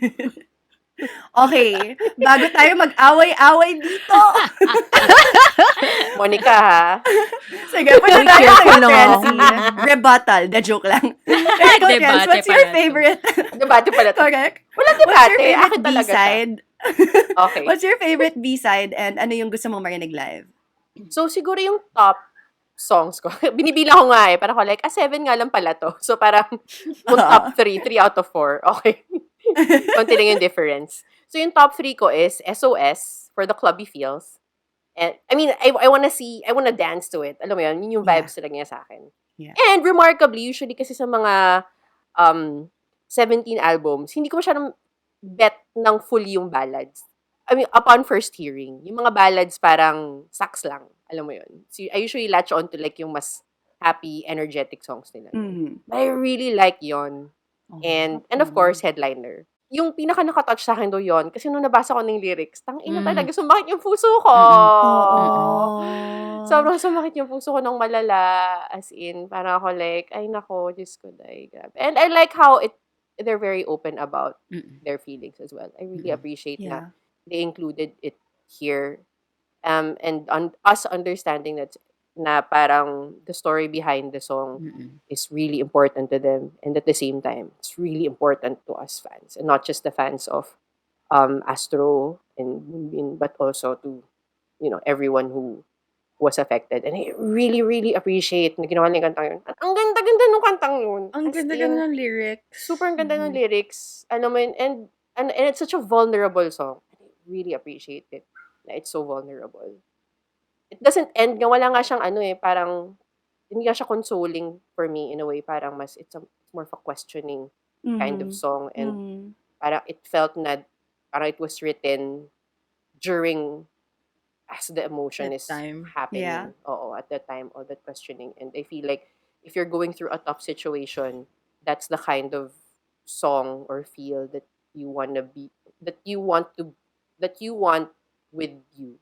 Okay. Bago tayo mag-away-away dito. Monica, ha? Sige, punta Be tayo careful sa lang Nancy. Rebuttal. The joke lang. Ikaw, Debate Kens, what's your pala to. favorite? Debate pala to. Correct. Walang What's your debate. favorite Akin talaga siya. B-side? Okay. What's your favorite B-side and ano yung gusto mong marinig live? So, siguro yung top songs ko. Binibilang ko nga eh. Parang ko like, 7 nga lang pala to. So, parang yung top 3 out of 4. Okay. Konti lang yung difference. So, yung top 3 ko is SOS for the clubby feels. And, I mean, I wanna dance to it. Alam mo yun, yun yung vibes talaga niya sa akin. Yeah. And remarkably, usually kasi sa mga 17 albums, hindi ko masyadong bet ng full yung ballads. I mean, upon first hearing, yung mga ballads parang sax lang. Alam mo yun. So, I usually latch on to like yung mas happy, energetic songs nila. Mm-hmm. But I really like yon. And of course, Headliner. Yung pinaka nakatouch sa akin do yon kasi nung nabasa ko ng lyrics, tangina talaga, sumakit yung puso ko. Sobrang sumakit yung puso ko ng malala. As in, parang ako like, ay nako, Diyos ko, day, grabe. And I like how they're very open about their feelings as well. I really appreciate na they included it here. And on us understanding that na parang the story behind the song is really important to them, and at the same time it's really important to us fans, and not just the fans of Astro and Moonbin, but also to everyone who was affected. And I really appreciate na ginawa nila yung kantang yun. At ang ganda-ganda ng kantang yun. Ang As ganda-ganda in, ng lyrics. super ang ganda ng lyrics. Alam mo yun, and it's such a vulnerable song. I really appreciate it. Na it's so vulnerable. It doesn't end nga, wala nga siyang parang hindi nga siya consoling for me in a way, parang it's more of a questioning kind of song, and parang it felt na parang it was written during as the emotion That is time. happening. Yeah. Oo, at that time, all that questioning. And I feel like if you're going through a tough situation, that's the kind of song or feel that you wanna be, that you want with you.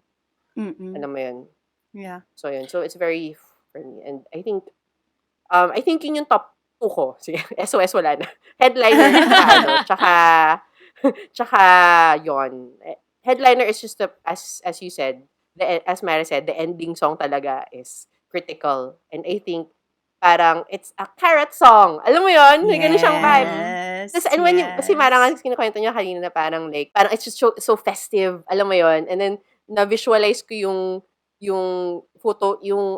Alam mo yun? Yeah. So yun. So it's very for me. And I think yun yung top 2 ko. Sige, SOS wala na. Headliner tsaka yon. Headliner is just as you said, as Mara said, the ending song talaga is critical. And I think parang it's a Carat song. Alam mo yun? May ganun siyang vibe. Yes. And when kasi parang kinukwento niya kanina na parang it's just so festive. Alam mo yun? And then na-visualize ko yung photo, yung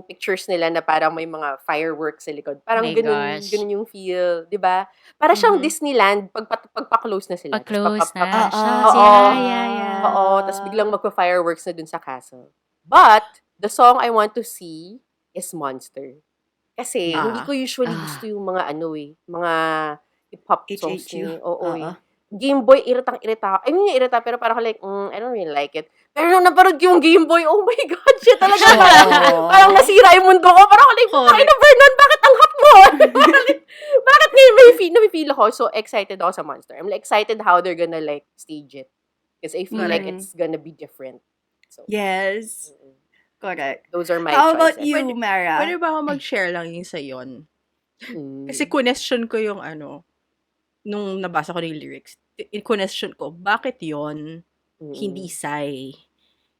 pictures nila na parang may mga fireworks sa likod. Parang My ganun, gosh. ganun yung feel, 'di ba? Para siyang Mhm. Disneyland pagpa-close na sila. Tapos Pa-close na Oo. siya. Oo. Yeah. Oo, tapos biglang magpa-fireworks na dun sa castle. But the song I want to see is Monster. Kasi hindi ko usually gusto yung mga mga hip-hop songs HHU. ni oo, Oo. Game Boy, iritang-irita ako. I mean, irita, pero parang like, I don't really like it. Pero nung napanood ko yung Game Boy, oh my God, shit, talaga parang nasira yung mundo ko. Parang like, bakit na Vernon, bakit ang hot mo? Parang like, bakit ngayon nafe-feel ako? So excited ako sa Monster. I'm like, excited how they're gonna like stage it. Because I feel like it's gonna be different. So, Yes. Correct. those are my How about choices. you, Mara? Pwede ba ako mag-share lang yung sa yon? Mm. Kasi question ko yung nung nabasa ko yung lyrics. Question ko, bakit yon hindi Sai?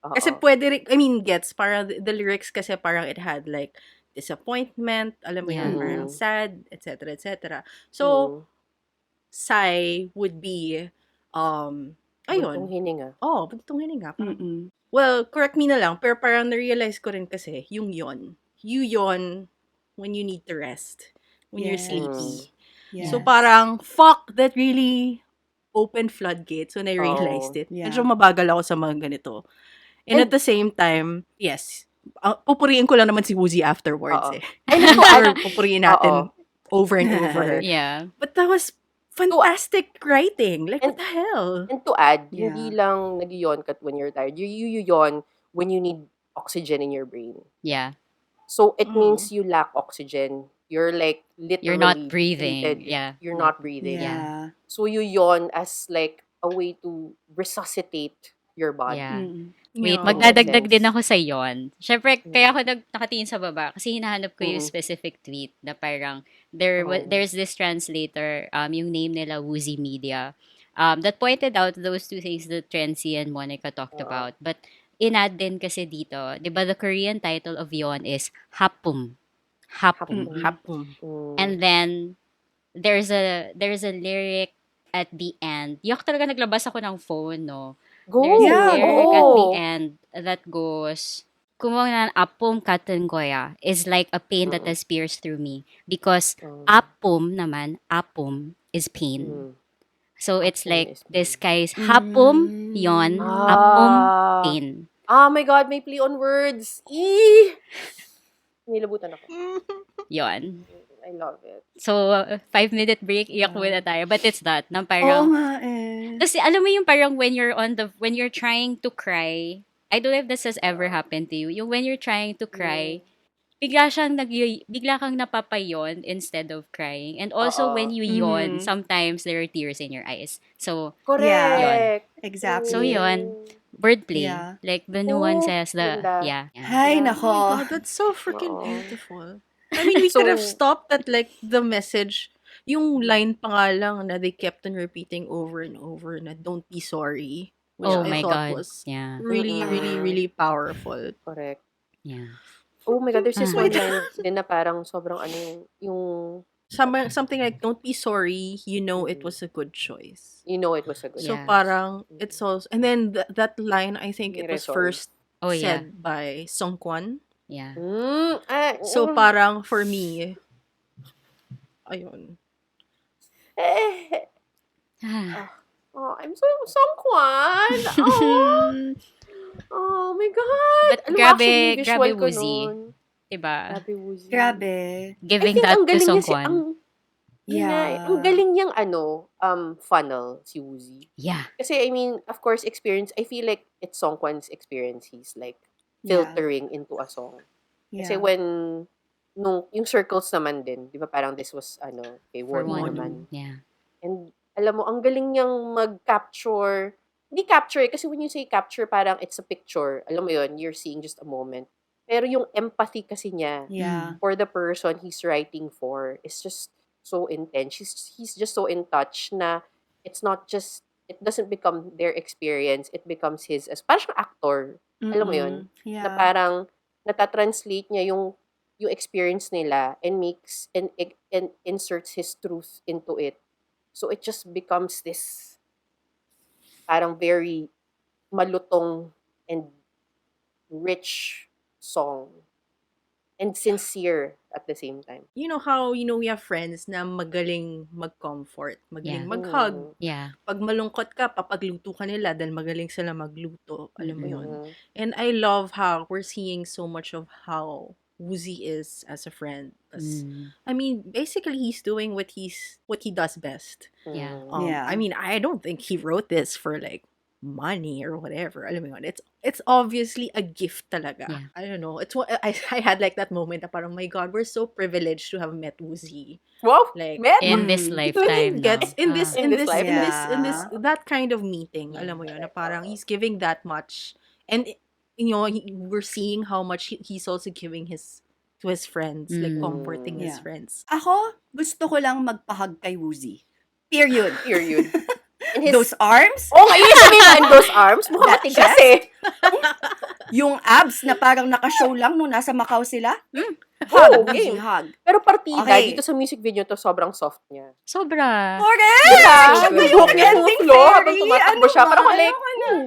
Oo. Kasi pwede rin, I mean, gets, parang the lyrics kasi parang it had like disappointment, alam mo yun, Yeah. parang sad, etc., etc. So, Sai would be, Buntong ayun. hininga. Buntong hininga. Parang, Mm-mm. well, correct me na lang, pero parang na-realize ko rin kasi, yung yon. You yon when you need to rest. When you're Yes. sleepy. Yes. So parang, fuck, that really opened floodgates when I realized it. Yeah. Medyo mabagal ako sa mga ganito. And at the same time, yes, pupuriin ko lang naman si Woozy afterwards Oo. eh. And to Or add, pupuriin natin over and over. Yeah. But that was fantastic writing. Like, And- what the hell? and to add, Yeah. hindi lang nag-yawn ka when you're tired. You yawn when you need oxygen in your brain. Yeah. So, it means you lack oxygen. You're like literally You're not breathing. depleted. Yeah. You're not breathing. Yeah. So, you yawn as like a way to resuscitate your body. Yeah. Mm-mm. Wait, Yeah. magdadagdag Makes din sense. ako sa yon. Syempre, kaya ako nakatingin sa baba kasi hinahanap ko yung Mm. specific tweet na parang Oh. there's this translator, yung name nila Woozy Media, that pointed out those two things that Trency and Monica talked about. But in-add din kasi dito, di ba the Korean title of yon is Hapum. Hapum. Mm-mm. Hapon. And then, there's a lyric at the end. Yok talaga naglabas ako ng phone, no? Go! There's a Yeah, lyric go. at the end that goes, Kumang apum katan goya is like a pain that has pierced through me. Because apum naman, apum is pain. So it's Apum like is pain. this guy's hapum, yon, apum, pain. Oh my God, may play on words. Eee! Nilabutan ako. Yon. I love it. So, 5-minute break, iyak muna tayo. But it's that, na Oo parang, nga eh. kasi alam mo yung parang when you're trying to cry, I don't know if this has ever happened to you, yung when you're trying to cry, bigla kang napapayon instead of crying. And also when you yawn, sometimes there are tears in your eyes. So, Correct. Exactly. so yun, wordplay. Yeah. Like the nuances, ganda. yeah. Hay, Yeah. Oh nako. my God, that's so freaking Oo. beautiful. I mean, we could have So- stopped at like the message, yung line pa nga lang na they kept on repeating over and over na don't be sorry. Which Oh I my thought God. was Yeah. really, really, really powerful. Correct. Yeah. Oh my God, there's this Ah. one line din na parang sobrang yung Something like, don't be sorry, you know it was a good choice. you know it was a good So Yeah. parang, it's also, and then that line, I think it Very was sorry. first Oh, yeah. said by Songkwan. Yeah. So parang for me, ayun. Oh, I'm so Songkwan. Oh my God. But Alam mo, grabe, actually, yung visual grabe ko Woozy. nun. Diba? Grabe Woozy. Grabe. Giving I think that ang to galing niya Songkwan. Ang galing niyang funnel si Woozy. Yeah. Kasi I mean, of course, experience, I feel like it's Songkwan's experience. He's like filtering into a song. Kasi when yung circles naman din, 'di ba parang this was kay For Warren one. naman. Yeah. And alam mo, ang galing niyang mag-capture. Hindi capture kasi when you say capture, parang it's a picture. Alam mo yon, you're seeing just a moment. Pero yung empathy kasi niya for the person he's writing for is just so intense. He's just so in touch na it's not just, it doesn't become their experience, it becomes his, as parang siyang actor. Alam mo yun? Yeah. Na parang natatranslate niya yung experience nila and makes and inserts his truth into it. So it just becomes this parang very malutong and rich song and sincere at the same time. You know how, we have friends na magaling mag-comfort, magaling Yeah. mag-hug. Yeah. Pag malungkot ka, papagluto ka nila dahil magaling sila magluto. Alam mo yun. Mhm. And I love how we're seeing so much of how Woozy is as a friend. I mean, basically, he's doing what he does best. Yeah. Yeah. I mean, I don't think he wrote this for like money or whatever. Alam mo yun, it's obviously a gift talaga. Yeah. I don't know. It's what I had like that moment na parang, my God, we're so privileged to have met Woozy. Wow, Like, met? In this Mm. lifetime gets now. in this In this lifetime. that kind of meeting, Yeah. alam mo yun, na parang he's giving that much, and we're seeing how much he's also giving to his friends, like comforting his Yeah. friends. Ako, gusto ko lang magpahag kay Woozy. Period. Period. And his... Those arms, Oh, ngayon sabihin mo, and those arms, mukhang That matigas chest? eh. yung abs na parang nakashow lang nung nasa Macau sila. Oh, Hug, okay. Woozy, hug. Pero partida, Okay. dito sa music video to, sobrang soft niya. Sobra. Correct! Diba? Good. May hook niya Ending sa floor habang fairy, tumatakbo siya. ano Parang ba? like,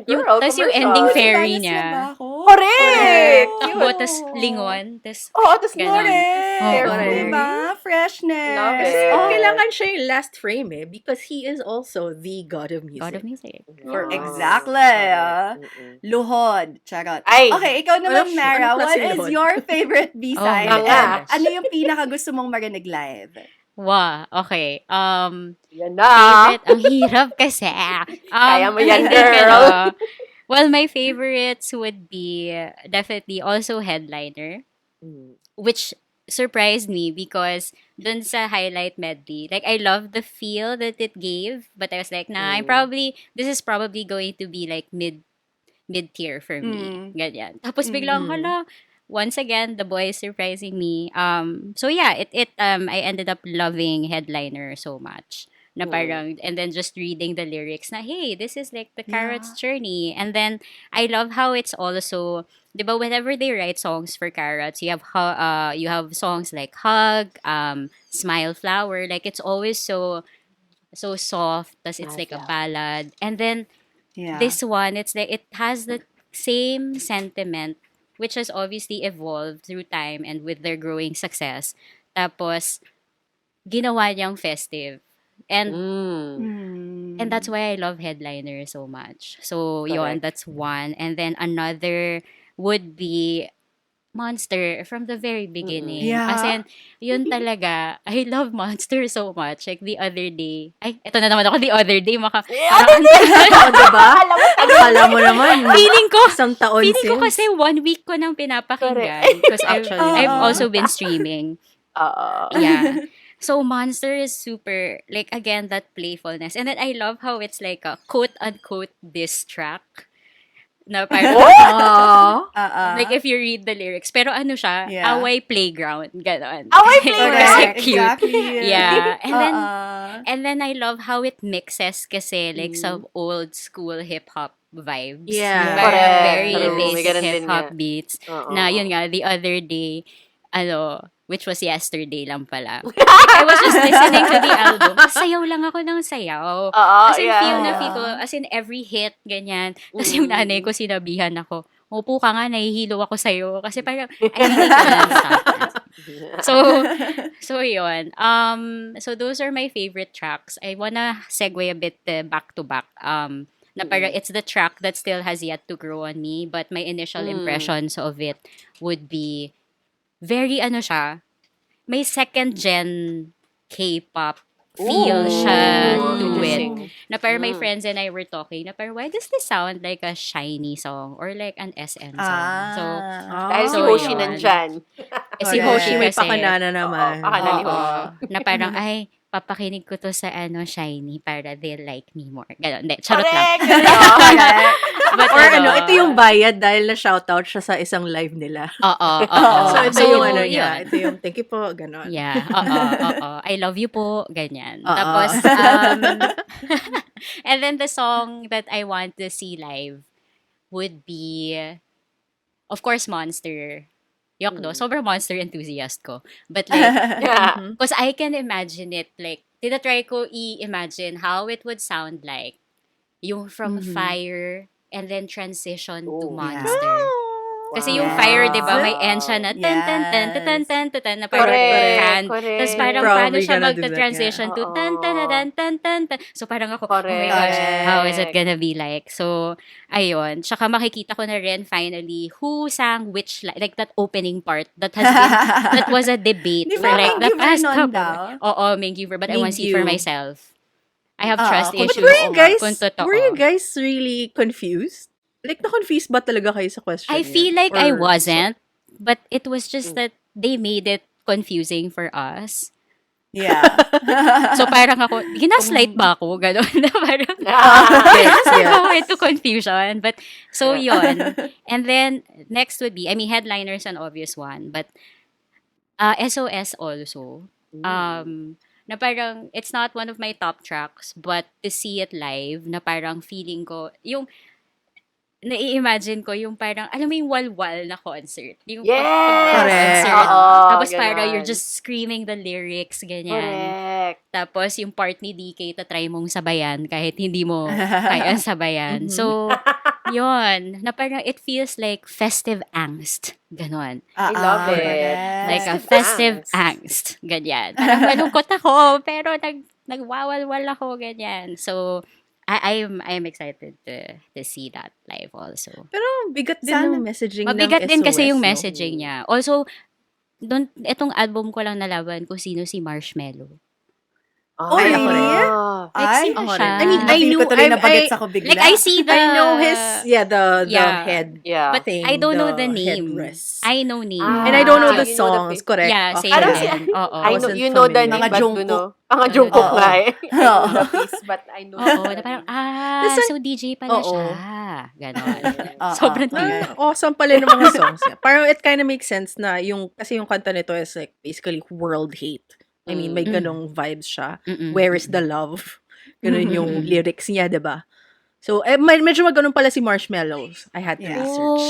girl, Tas yung commercial. ending Bias fairy na niya. ba ako? Correct! Takbo, Yun. tas lingon, tas Oo, tas Ganon. Correct! Oo. Diba? Freshness. Love it. Kasi Oh. kailangan siya yung last frame because he is also the god of music. God of Music. For us. Exactly. Mm-mm. Luhod. Charot. Ay. Okay, ikaw naman, Ano Mara. klase What is luhod? your favorite B-side? Oh my And gosh. ano yung pinaka gusto mong marinig live? Wow, okay. Yan na. Favorite, ang hirap kasi. Kaya mo yan, I think, girl. well, my favorites would be definitely also Headliner, Mm. which surprised me because dun sa highlight medley, like I love the feel that it gave, but I was like, nah, this is probably going to be like mid-tier for me. Ganyan. Tapos biglang, hala, once again, the boy is surprising me. So yeah, I ended up loving Headliner so much. Na parang, and then just reading the lyrics na, hey, this is like the Carat's journey. And then, I love how it's also, diba, whenever they write songs for Carats, you have songs like Hug, Smile Flower, like it's always so soft, tas it's like a ballad. And then, Yeah. this one, it's like, it has the same sentiment, which has obviously evolved through time and with their growing success. Tapos, ginawa niyang festive. And Mm. that's why I love Headliner so much. So, yon, Correct. that's one. And then another would be Monster from the very beginning. Yeah. As in, yun talaga, I love Monster so much. Like the other day, eto na naman ako, the other day, Oo, diba? Akala mo naman, feeling ko, isang taon feeling ko since. kasi 1 week ko nang pinapakinggan. Because I've also been streaming. Yeah. So Monster is super, like, again, that playfulness. And then I love how it's like a quote-unquote diss track. Na parang, like if you read the lyrics. Pero ano siya, Yeah. away playground. Ganon. Away Kasi playground! cute. Exactly. Yeah. Uh-uh. And then I love how it mixes kasi like some old school hip-hop vibes. Yeah. Parang Correct. very True. May basic ganun din hip-hop nga. beats. Oo. Na yun nga, the other day, which was yesterday lang pala. Like, I was just listening to the album. Sayaw lang ako ng sayaw. As in, feel na feel ko, as in every hit, ganyan. Tapos yung nanay ko, sinabihan ako, upo ka nga, nahihilo ako sa'yo. Kasi parang, I really couldn't stop. So yun. So those are my favorite tracks. I wanna segue a bit back to back. Na parang it's the track that still has yet to grow on me, but my initial impressions of it would be very siya, may second gen K-pop feel siya to it. Interesting. Na parang my friends and I were talking, na parang why does this sound like a Shiny song or like an SM song? So, Dahil si So, Hoshi yun. nandyan. si Correct. Hoshi May kasi, pakanana naman. Oo, pakana ni oo, Hoshi. na parang, ay, papakinig ko to sa Shiny para they'll like me more. Ganon. Hindi, charot lang. Correct! But, Or ito yung bayad dahil na shoutout siya sa isang live nila. Oo, oo. So, ito yung niya. yun. Ito yung, thank you po, ganon. Yeah, oo. I love you po, ganyan. Oo. Tapos, and then the song that I want to see live would be, of course, Monster. Yok, no? Sobrang Monster enthusiast ko. But like, Yeah. because I can imagine it, like, tinatry ko i-imagine how it would sound like yung from Fire and then transition to Oh, Monster. Kasi yung fire, di ba, Yes. may end siya na tan tan tan tan tan Yes. tan tan tan na parang Correct, can. correct. Tapos parang Probably paano siya gonna do that, magta-transition to Oo. tan tan tan tan tan tan. So parang ako, oh my Correct. gosh, how is it Correct. gonna be like? So, ayun. Tsaka makikita ko na rin finally who sang which, like that opening part that has been, that was a debate Di for ba like may the giver past nun couple. daw? Oo, may giver, but I want to see for Mingyu. myself. I have Oo, trust kung But issues. Kung were you totoo. guys really confused? Like, na-confused ba talaga kayo sa question I niya? feel like I Or wasn't, but it was just Mm. that they made it confusing for us. Yeah. So parang ako, ginaslight ba ako? Ganon na parang, Yes, ginaslight ba ako yes. into confusion? But, so yun. And then, next would be, I mean, headliners an obvious one, but SOS also. Na parang, it's not one of my top tracks, but to see it live, na parang feeling ko, yung, nai-imagine ko yung parang, alam mo yung walwal na concert. Yung Yes! concert. Correct. Oo, Tapos parang you're ganon. just screaming the lyrics, ganyan. Correct. Tapos yung part ni DK, tatry mong sabayan kahit hindi mo kaya sabayan. Mhm. So, yun. Na parang it feels like festive angst. Ganon. I love it. Correct. Like a Festive festive angst. Ganyan. Parang malungkot ako, pero nagwawalwal ako, ganyan. So, I'm excited to see that live also. Pero bigat din Sana- ng messaging Mabigat ng din kasi SOS, yung no? messaging niya. Also, itong album ko lang nalaban kung sino si Marshmello. Oh, Ay, really? ako rin. Like, Ay, sino ako siya? rin. I mean, I Na-feel knew, ko tuloy na bagets I- ako bigla. Like, I see the... I know his, the Yeah. head Yeah. But thing. I don't know the name. headrest. I know name. And I don't know the you know the songs, face. correct? Yeah, Okay. same Parang din. si- Oo. I know, wasn't you know the familiar. name, Mga but Jungkook. do know. Mga Jungkook Oo. nga eh. I know the face, but I know Oo, the na parang, That's so DJ pala Oo. siya. Ganon. Oo, Sobrang okay. tita. Awesome pala ng mga songs niya. Parang it kind of makes sense na kasi yung kanta nito is like basically world hate. I mean, may Mm. ganong vibes siya. Mm-mm. Where is the love? Ganun yung Mm-mm. lyrics niya, diba? So, medyo maganon pala si Marshmallows. I had to Yeah. research.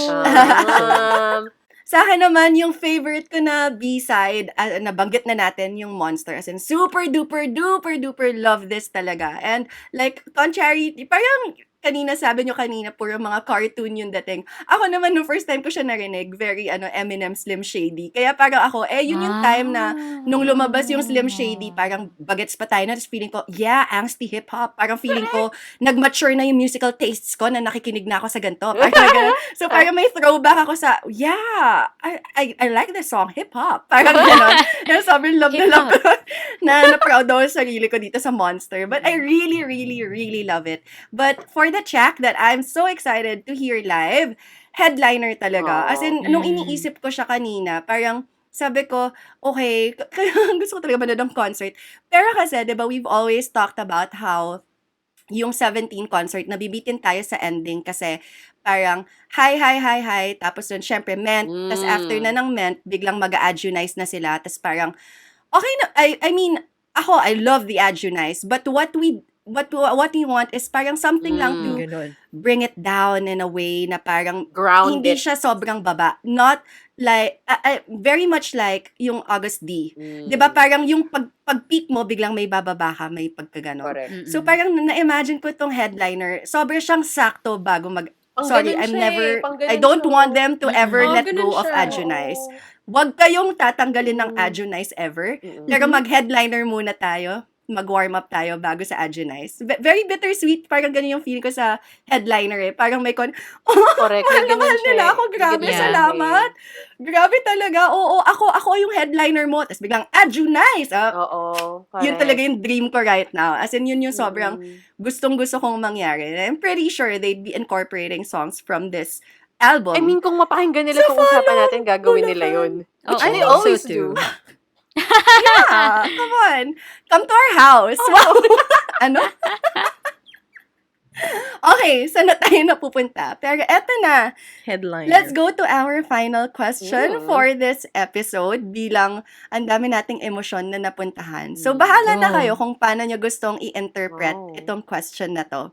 Sa akin naman, yung favorite ko na B-side, nabanggit na natin yung Monster. As in, super duper duper duper love this talaga. And like, contrary, parang kanina sabi nyo kanina, puro mga cartoon yung dating. Ako naman, nung first time ko siya narinig, very Eminem Slim Shady. Kaya parang ako, yun yung time na nung lumabas yung Slim Shady, parang bagets pa tayo na, tapos feeling ko, yeah, angsty hip-hop. Parang feeling ko, nag-mature na yung musical tastes ko na nakikinig na ako sa ganito. Parang ganun. So parang may throwback ako sa, yeah, I like this song, hip-hop. Parang gano'n. Yung sobrang love na love ko na proud ako sa sarili ko dito sa Monster. But I really, really, really love it. But for the track that I'm so excited to hear live, headliner talaga. As in, nung iniisip ko siya kanina, parang sabi ko, okay, gusto ko talaga manood ng concert. Pero kasi, di ba, we've always talked about how yung 17 concert, nabibitin tayo sa ending kasi parang hi, tapos dun, syempre, ment. Tapos after na ng ment, biglang mag-adjunize na sila. Tapos parang, okay na, I mean, ako, I love the adjunize, but what we want is parang something lang to Ganon. bring it down in a way na parang Ground hindi it. siya sobrang baba. Not like, very much like yung August D. Mm. 'Di ba parang yung pag-peak mo, biglang may bababa ka, may pagkaganon. Correct. So parang na-imagine ko itong headliner, sobrang siyang sakto bago Pang sorry, ganun I'm siya never, pang I ganun don't siya. want them to ever let Ganun go of siya, adjunize. oo. Huwag kayong tatanggalin ng adjunize ever. Mm-mm. Pero mag-headliner muna tayo. Mag-warm up tayo bago sa adjunize. Very bittersweet. Parang ganun yung feeling ko sa headliner eh. Parang may Correct. mahal na Ganun mahal siya nila eh. ako. Grabe, Yeah. salamat. Grabe talaga. Oo, ako yung headliner mo. Tapos biglang adjunize. Oo. Yun correct. talaga yung dream ko right now. As in, yun yung sobrang Mm. gustong-gusto kong mangyari. And I'm pretty sure they'd be incorporating songs from this album. I mean, kung mapakinggan nila Sa itong usapan follow, natin, gagawin nila wala yun. Oo, Which they so always too. do. yeah, come on. Come to our house. Wow. Ano? Okay, saan na tayo napupunta? Pero eto na. Headliner. Let's go to our final question Mm. for this episode bilang ang dami nating emosyon na napuntahan. So, bahala na Go. kayo kung paano nyo gustong i-interpret Wow. itong question na to.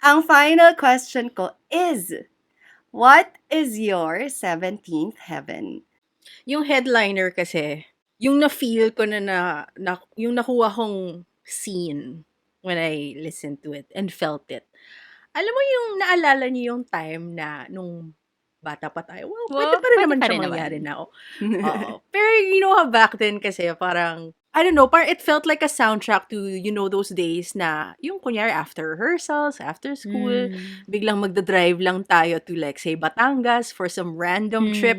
Ang final question ko is, what is your 17th heaven? Yung headliner kasi, yung na-feel ko na yung nakuha kong scene when I listened to it and felt it. Alam mo yung naalala niyo yung time na nung bata pa tayo. Well, pwede Well, pa rin pwede naman pa siya rin mangyari naman. now. Oo. Pero back then kasi parang, I don't know, parang it felt like a soundtrack to, those days na yung kunyari after rehearsals, after school, biglang magdadrive lang tayo to like say Batangas for some random trip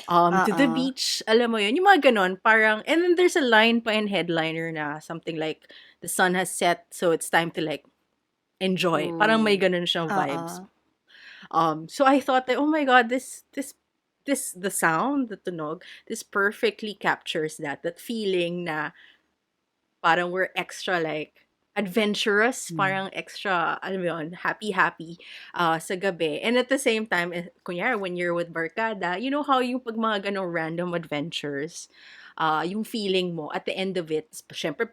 to the beach. Alam mo yun, yung mga ganon, parang, and then there's a line pa in headliner na something like, the sun has set, so it's time to like enjoy. Parang may ganon siyang vibes. So I thought that, oh my God, the sound, the tunog, this perfectly captures that feeling na parang we're extra like adventurous, parang extra, alam mo yun, happy sa gabi. And at the same time, kunyari, when you're with barkada, you know how yung pag mga ganong random adventures, yung feeling mo at the end of it, syempre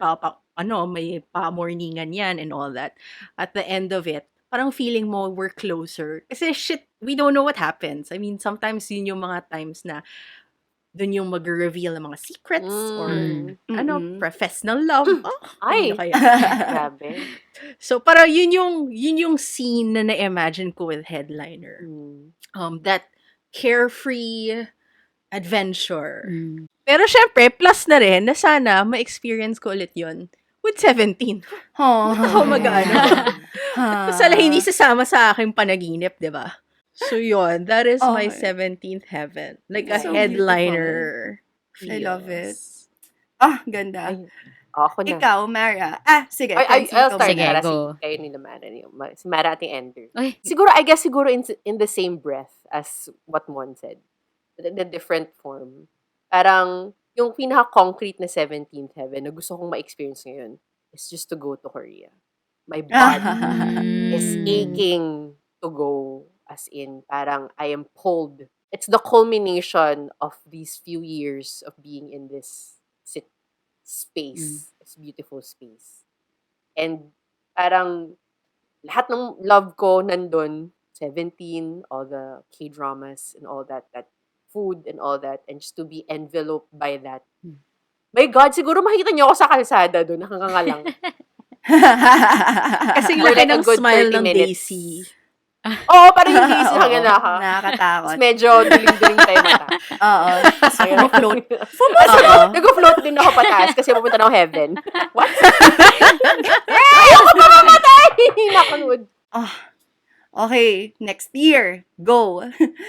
may pa-morningan yan and all that. At the end of it, parang feeling mo we're closer. Kasi shit, we don't know what happens. I mean, sometimes yun yung mga times na dun yung mag-reveal ng mga secrets or profess ng love. Oh, Ay! ano kaya? Grabe. So, parang yun yung scene na na-imagine ko with Headliner. That carefree adventure. Pero syempre, plus na rin na sana ma-experience ko ulit yun with 17. Ba't ako mag-ano? Sala hindi sasama sa aking panaginip, di ba? So yun, that is my 17th Heaven. Like a So headliner I love it. feels. Ganda. Ay, ako na. Ikaw, Mara. Sige, I'll Francito start Sige, para go. kayo nila Mara. Si Mara ating ender. Ay, I guess siguro in the same breath as what Mon said. The different form. Parang, yung pinaka-concrete na 17th Heaven na gusto kong ma-experience ngayon is just to go to Korea. My body is aching to go. As in, parang I am pulled. It's the culmination of these few years of being in this space. This beautiful space. And parang lahat ng love ko nandun, 17, all the K-dramas and all that food and all that, and just to be enveloped by that. My God, siguro makikita niyo ako sa kalsada doon, nakangangalang. Kasing For laki like a ng good smile 30 ng minutes. Daisy. Oo, parang yung Daisy Oo, hanggang naka. nakakatakot. Tapos medyo dilim-dilim tayo mata. Oo. Ayun. Float. Oo. Nag-float din ako pataas kasi pupunta na ako heaven. What? Ay, ako pa mamatay! Nakanood. Okay, next year, go.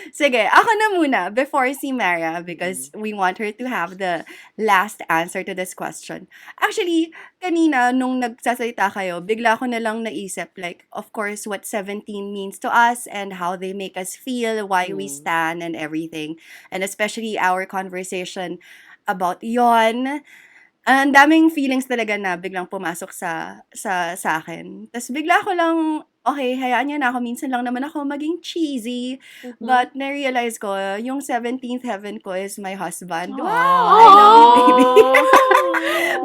Sige, ako na muna before si Mara because we want her to have the last answer to this question. Actually, kanina nung nagsasalita kayo, bigla ko na lang naisip like, of course, what 17 means to us and how they make us feel, why we stand and everything. And especially our conversation about yon. Ang daming feelings talaga na biglang pumasok sa akin. Tapos bigla ko lang, okay, hayaan niyo na ako. Minsan lang naman ako maging cheesy. But na-realize ko, yung 17th Heaven ko is my husband. Wow! I love you, baby.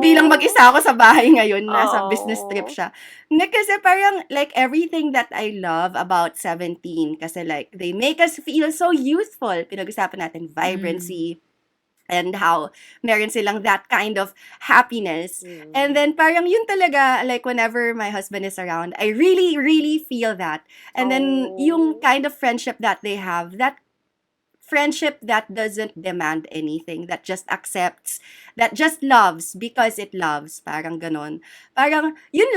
Bilang mag-isa ako sa bahay ngayon, nasa business trip siya. Kasi parang like everything that I love about 17, kasi like they make us feel so youthful. Pinag-usapan natin vibrancy, and how meron silang that kind of happiness. And then parang yun talaga, like whenever my husband is around, I really, really feel that. And then yung kind of friendship that they have, that friendship that doesn't demand anything, that just accepts, that just loves because it loves. Parang ganon. Parang yun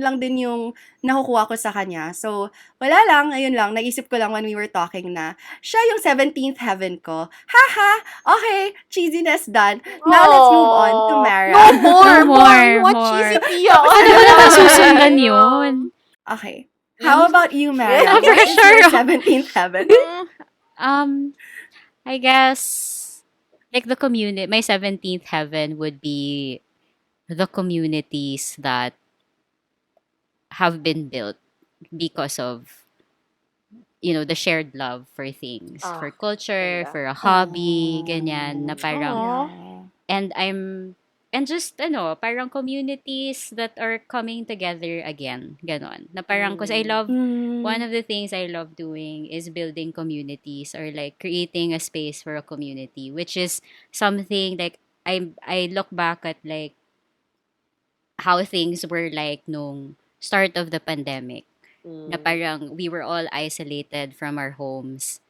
lang din yung nakukuha ko sa kanya. So, wala lang, ayun lang, naisip ko lang when we were talking na, siya yung 17th Heaven ko. Haha! Okay, cheesiness done. Now, let's move on to Mara. No more! No more, What more. cheesy Pia? Ano naman susundan yun? Okay. How about you, Mara? Yeah, What is pressure. your 17th Heaven? I guess, like my 17th Heaven would be the communities that have been built because of, the shared love for things, for culture, ganda. for a hobby, ganyan, na parang, and just, parang communities that are coming together again, ganon. Na parang, because I love, one of the things I love doing is building communities or like creating a space for a community, which is something like, I look back at like, how things were like nung start of the pandemic. Na parang we were all isolated from our homes.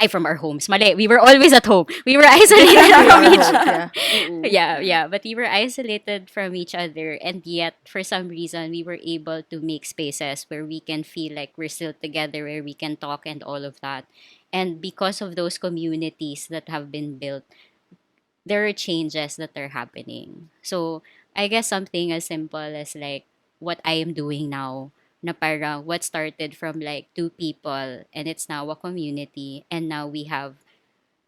from our homes. Mali, we were always at home. We were isolated from each Yeah. but we were isolated from each other, and yet for some reason we were able to make spaces where we can feel like we're still together, where we can talk and all of that. And because of those communities that have been built, there are changes that are happening. So I guess something as simple as like what I am doing now, na parang what started from like two people and it's now a community, and now we have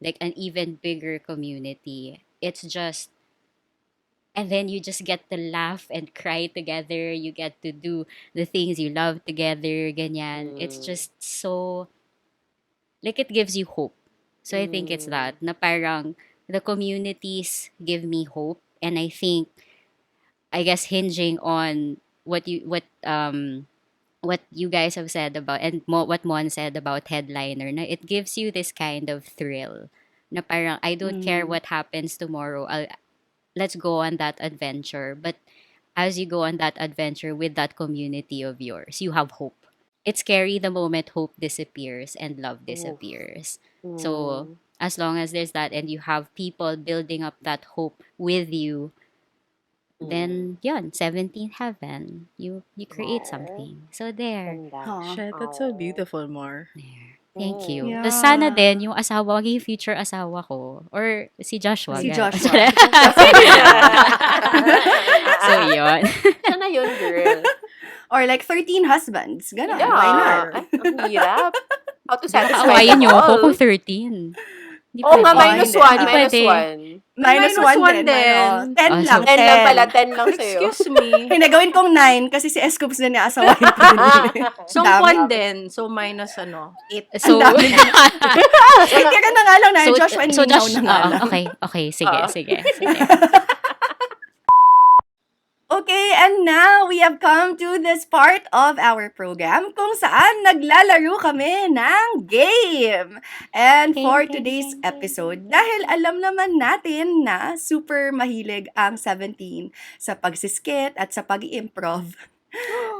like an even bigger community. It's just, and then you just get to laugh and cry together. You get to do the things you love together, ganyan. It's Mm. just so, like, it gives you hope. So I think it's Mm. that, na parang the communities give me hope, and I think, I guess, hinging on what you guys have said about, and what Mon said about headliner, na it gives you this kind of thrill, na parang I don't care Mm. what happens tomorrow. Let's go on that adventure. But as you go on that adventure with that community of yours, you have hope. It's scary the moment hope disappears and love Oof. disappears. So Mm. as long as there's that, and you have people building up that hope with you, Mm. then yun, 17th heaven. You create Aw, something. So there. ganda. Huh. Shit, that's so Aw. beautiful, Mar. There. Thank you. Mm. Tapos sana Yeah. din, yung asawa, maging future asawa ko. Or si Joshua. Si ganun. Joshua. So, yun. Siya na yun, girl. Or like 13 husbands. Ganon. Yeah. Why not? Ay, ang hirap. How to satisfy Kaawayan them niyo ako all. kung 13. Hindi Oo nga, pwede. minus Hindi. one, Hindi minus pwede. one. Minus Minus 1 one din. din. 10 Oh, lang. so- 10 lang pala, 10 lang sa'yo. Excuse me. Ay, nagawin kong 9 kasi si Escoops din niya asawain ko din. So, Dami. 1 din. So, minus 8. So, Ang dami. Hindi ka na nga lang na. Joshua and Ninaw na nga lang. okay, sige, Ah. sige. Okay, and now we have come to this part of our program kung saan naglalaro kami ng game. And for today's episode, dahil alam naman natin na super mahilig ang 17 sa pagsiskit at sa pag-improv,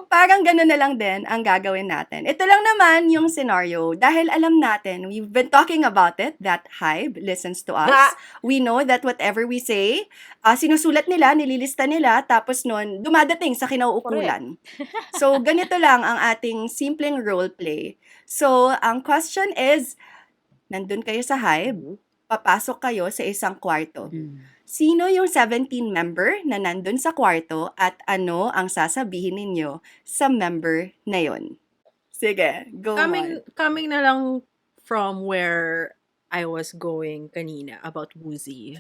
parang gano'n na lang din ang gagawin natin. Ito lang naman yung scenario. Dahil alam natin, we've been talking about it, that Hive listens to us. Ah. We know that whatever we say, sinusulat nila, nililista nila, tapos nun, dumadating sa kinauukulan. So, ganito lang ang ating simpleng role play. So, ang question is, nandun kayo sa Hive, papasok kayo sa isang kwarto. Sino yung 17 member na nandun sa kwarto at ano ang sasabihin ninyo sa member na yon? Sige, go on. Coming na lang from where I was going kanina about Woozy,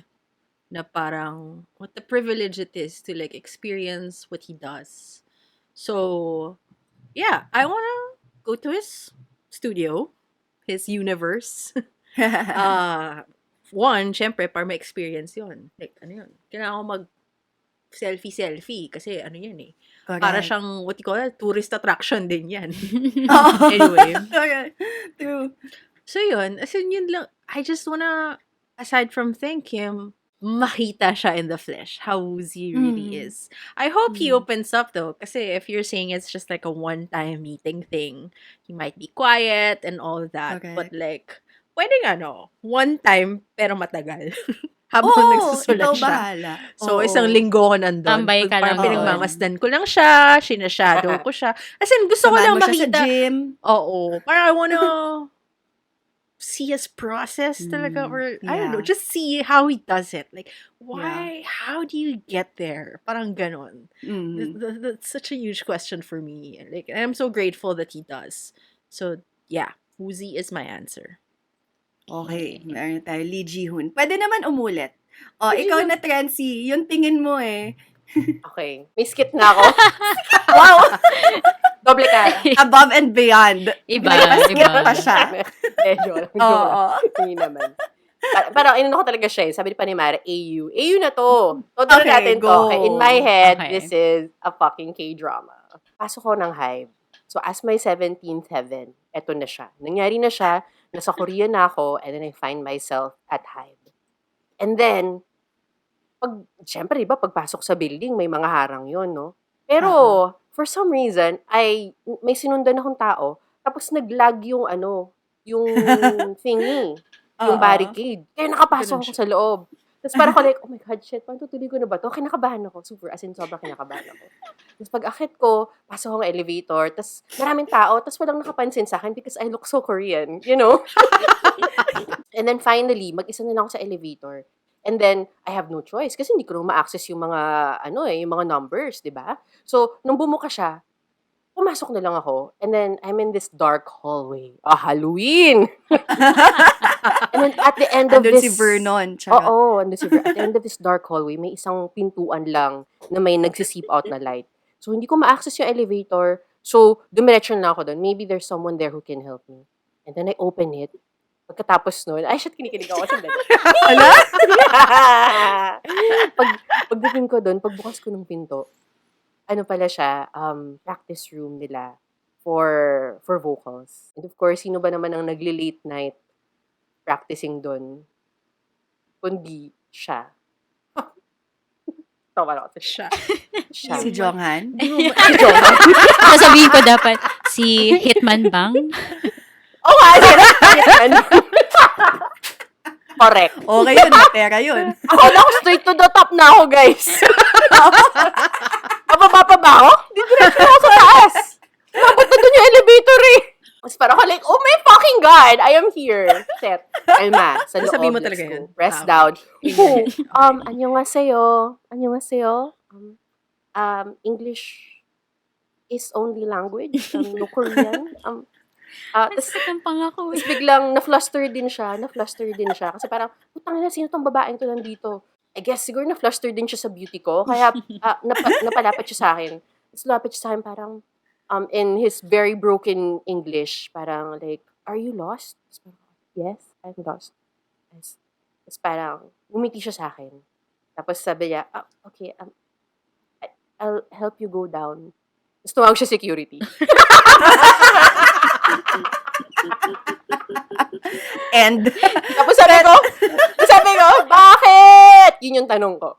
na parang what the privilege it is to like experience what he does. So, yeah, I wanna go to his studio, his universe. One, syempre, para ma-experience yun. Like, ano yun? Kailangan ko mag-selfie-selfie kasi ano yan eh. Para siyang, what you call it, tourist attraction din yan. Anyway. Okay. True. So yun, as in yun lang, I just wanna, aside from thank him, makita siya in the flesh, how Woozy really is. I hope he opens up though, kasi if you're saying it's just like a one-time meeting thing, he might be quiet and all that, Okay. but like, pwedeng one time, pero matagal. Habang Oo, nagsusulat ikaw siya. bahala. So, Oo. isang linggo ko nandun. Tambay ka Parang lang doon. pinagmamasdan ko lang siya, sinashadow ko siya. As in, gusto ko Samahan lang mo siya sa makita. gym. Oo. Parang I wanna see his process talaga, or I don't know, Yeah. just see how he does it. Like, why, how do you get there? Parang ganon. That's such a huge question for me. Like, I'm so grateful that he does. So, yeah, Woozy is my answer. Okay, meron tayo, Lee Ji-hoon. Pwede naman umulit. O, ikaw na, Trency, yung tingin mo eh. Okay. May skit na ako. Wow! Doble cara. Above and beyond. Iba, May paskit iba. pa siya. Medyo. Oo. Hindi naman. Parang inano ko talaga siya eh. Sabi ni Panimara, AU. AU na to. Todo Okay, natin to. go. Okay, in my head, Okay. this is a fucking K-drama. Pasok ko ng Hive. So, as my 17th heaven, eto na siya. Nangyari na siya. Nasa Korea na ako, and then I find myself at Hive. And then, syempre, diba, pagpasok sa building, may mga harang yon, no? Pero, for some reason, may sinundan akong tao, tapos nag-lag yung yung thingy, yung Oo. barricade. Kaya nakapasok Ganun ako sa loob. Tapos parang ako like, oh my God, shit, paano tutuloy ko na ba to? Kinakabahan ako. Super, as in, sobrang kinakabahan ako. Tapos pag akit ko, pasok ako ng elevator, tapos maraming tao, tapos walang nakapansin sa akin because I look so Korean, you know? And then finally, mag-isa na lang ako sa elevator. And then, I have no choice kasi hindi ko na ma-access yung mga, yung mga numbers, di ba? So, nung bumuka siya, pumasok na lang ako. And then, I'm in this dark hallway. Halloween! And then, at the end of Andun this... si Vernon. Charot. Oo, andun si Vernon. At the end of this dark hallway, may isang pintuan lang na may nagsisip out na light. So, hindi ko ma-access yung elevator. So, dumiretso na ako doon. Maybe there's someone there who can help me. And then, I open it. Pagkatapos nun, ay, shit, kinikinig ako. Sandali. Ala? Pagdating ko doon, pagbukas ko ng pinto, ano pala siya, practice room nila for vocals. And of course, sino ba naman ang nagli-late night practicing doon? Kundi siya. Tawa na ako. Siya. Siya. Si Jonghan? Sasabihin ko dapat, si Hitman Bang? Oo nga, yan. Correct. Okay yun, pera yun. Ako na ako straight to the top na ako, guys. Pababa pa ba ako? Di diretso ako sa taas. Nabot na dun yung elevator eh. Tapos parang ako like, oh my fucking God, I am here. Set. Elma, sa loob. Sabihin mo let's talaga go. yun. Press Ah, down. Annyeonghaseyo. Annyeonghaseyo. English is only language. No Korean. Tapos Ang pangako. tapos biglang na-fluster din siya. Kasi parang, putang ina, sino tong babaeng to nandito? I guess siguro na-fluster din siya sa beauty ko. Kaya napalapit siya sa akin. Tapos lapit siya sa akin parang, in his very broken English, parang like, are you lost? Tapos parang, yes, I'm lost. Tapos parang, umiti siya sa akin. Tapos sabi niya, okay, I'll help you go down. Tapos tumawag siya security. And, Tapos sabi ko, bakit? Yun yung tanong ko.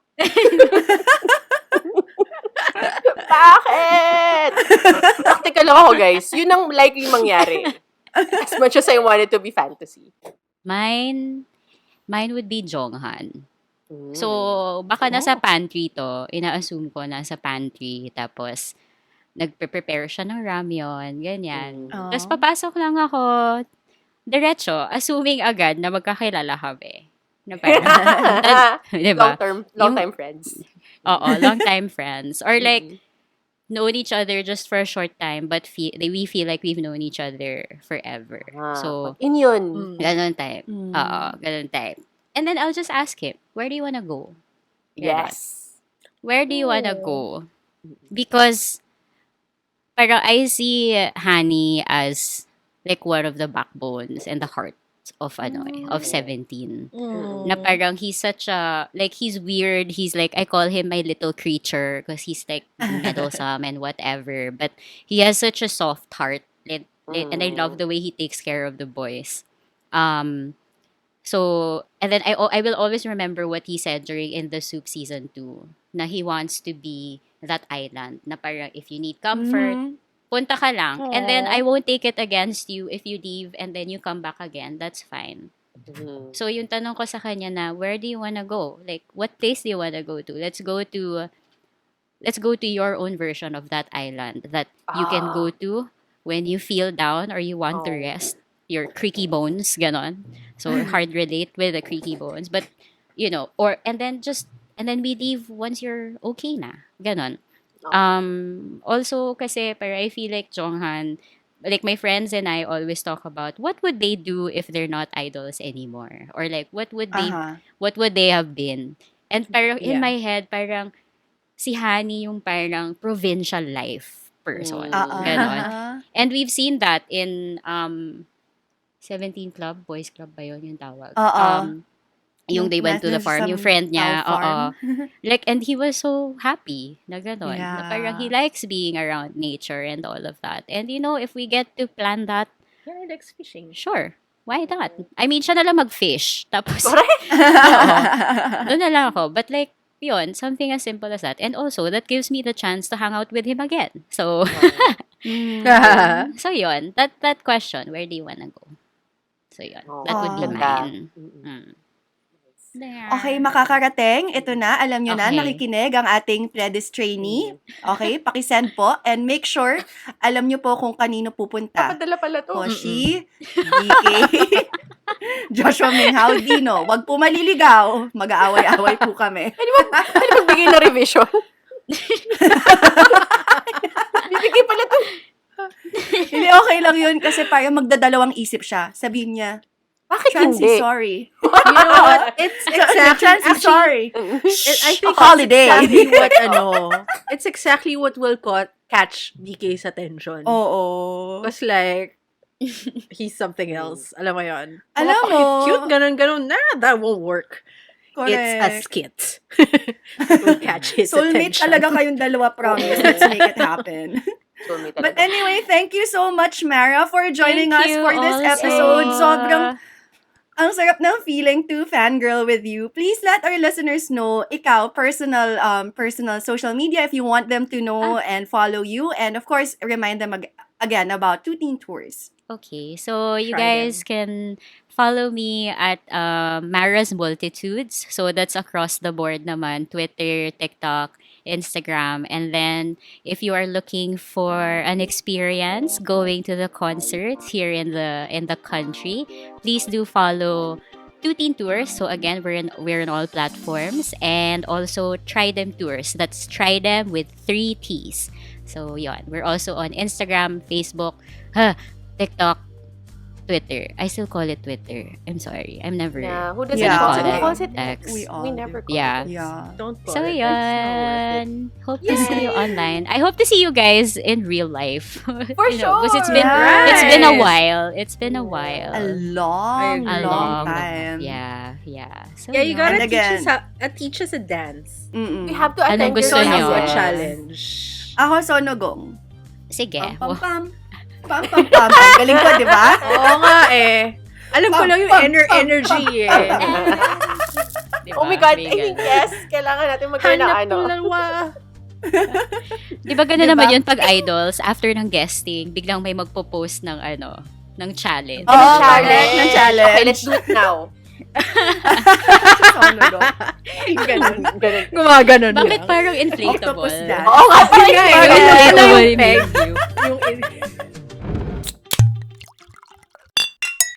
Bakit? Practical lang ako, guys. Yun ang likely mangyari. As much as I want it to be fantasy. Mine would be Jonghan. Mm. So, baka nasa pantry to. Ina-assume ko nasa pantry. Tapos, nagpe-prepare siya ng ramyon. Ganyan. Mm. Tapos, papasok lang ako. Diretso. Assuming agad na magkakilala kami. Na parang, diba? Long-time friends. Oo, long-time friends. Or like, Mm. known each other just for a short time, but we feel like we've known each other forever. So, yun. ganun type. Mm. Oo, ganun type. And then I'll just ask him, where do you wanna go? Yes. Where do you wanna go? Because, parang I see Hani as like one of the backbones and the heart of of 17. Na parang he's such a, like, he's weird. He's like, I call him my little creature because he's like meddlesome and whatever. But he has such a soft heart. And I love the way he takes care of the boys. So, and then I will always remember what he said during In the Soup season 2. Na he wants to be that island. Na parang if you need comfort, punta ka lang. And then I won't take it against you if you leave and then you come back again. That's fine. Mhm. So, yung tanong ko sa kanya na, where do you wanna go? Like, what place do you wanna go to? Let's go to your own version of that island that you can go to when you feel down or you want to rest your creaky bones, ganon. So, hard relate with the creaky bones. But, and then we leave once you're okay na. Ganon. Also, kasi, pero I feel like Jonghan, like my friends and I always talk about what would they do if they're not idols anymore, or like what would they have been. And parang in my head, parang si Hani yung parang provincial life person. Ganon. And we've seen that in 17 Club, Boys Club ba yun yung tawag? Yung they went to the farm, yung friend niya, like, and he was so happy na gano'n. Na parang he likes being around nature and all of that. And if we get to plan that, Yeah, he likes fishing. sure, why not? I mean, siya na lang mag-fish. Tapos, Correct. doon na lang ako. But like, yun, something as simple as that. And also, that gives me the chance to hang out with him again. So, so yun, that question, where do you wanna go? So, yun. Oh, That would be ganda. mine. Mm. There. Okay, makakarating. Ito na, alam nyo na, Okay. nakikinig ang ating Predis trainee. Okay, pakisend po. And make sure, alam nyo po kung kanino pupunta. Papadala pala to. Hoshi, DK, Joshua Minghao, Dino. Wag po maliligaw. Mag-aaway-away po kami. Pwede magbigay na revision? Bibigay pala to. Hindi, okay lang yun kasi parang magdadalawang isip siya. Sabihin niya, Bakit Chancy, hindi? sorry. You know what? It's Chancy, actually, sorry. I think Holiday. it's exactly what, it's exactly what will catch DK's attention. Oo. Because like, he's something else. Alam mo yun? Alam mo. Cute, ganun. Nah, that won't work. Correct. It's a skit. Will catch his Soulmate attention. talaga kayong dalawa, promise. Let's make it happen. Soulmate But talaga. anyway, thank you so much, Mara, for joining us Thank you for this also. episode. Sobrang ang sarap ng feeling to fangirl with you. Please let our listeners know, ikaw, personal social media if you want them to know and follow you. And of course, remind them again about TwoTeenTours. Okay, so you Tridem. guys can follow me at Mara's Multitudes. So that's across the board naman. Twitter, TikTok, Instagram. And then if you are looking for an experience going to the concerts here in the country, please do follow TwoTeenTours. So again, we're in all platforms, and also Tridem Tours. That's Tridem with 3 T's. So yon, we're also on Instagram, Facebook, TikTok, Twitter. I still call it Twitter. I'm sorry. I'm never. Yeah, who doesn't Yeah. call it? Who Who calls it X. X? We all We do. never call Yeah. it X. Yeah. Don't call So it. It's not worth it. yan. Hope to see you online. I hope to see you guys in real life. For Because it's sure. been Right. it's been a while. It's been a while. A long, A long long time. Yeah. So Yeah, you yun. gotta And again- teach us a dance. Mm-mm. We have to Anong attend your gusto So nyo? have a Yes. challenge. Ako, sonogong. Sige. Pam, pam, pam. Pam, pam, pam. Ang galing ko, di ba? Oo nga eh. Alam ko lang yung energy eh. Diba? Oh my God, I May think ganun. yes. Kailangan natin magkaroon ng Hanap ano. ko lang Di ba ganun Diba? naman yun pag idols, after ng guesting, biglang may magpo-post ng ng challenge. Oo, Ng correct, ng challenge. Okay, let's do it now. Sonogong. Ganun. Ganun. Gumaganon Bakit lang. parang inflatable? Octopus dance. Oo nga, Yun nga eh. Parang Yun inflatable yung yung peg. menu. Yung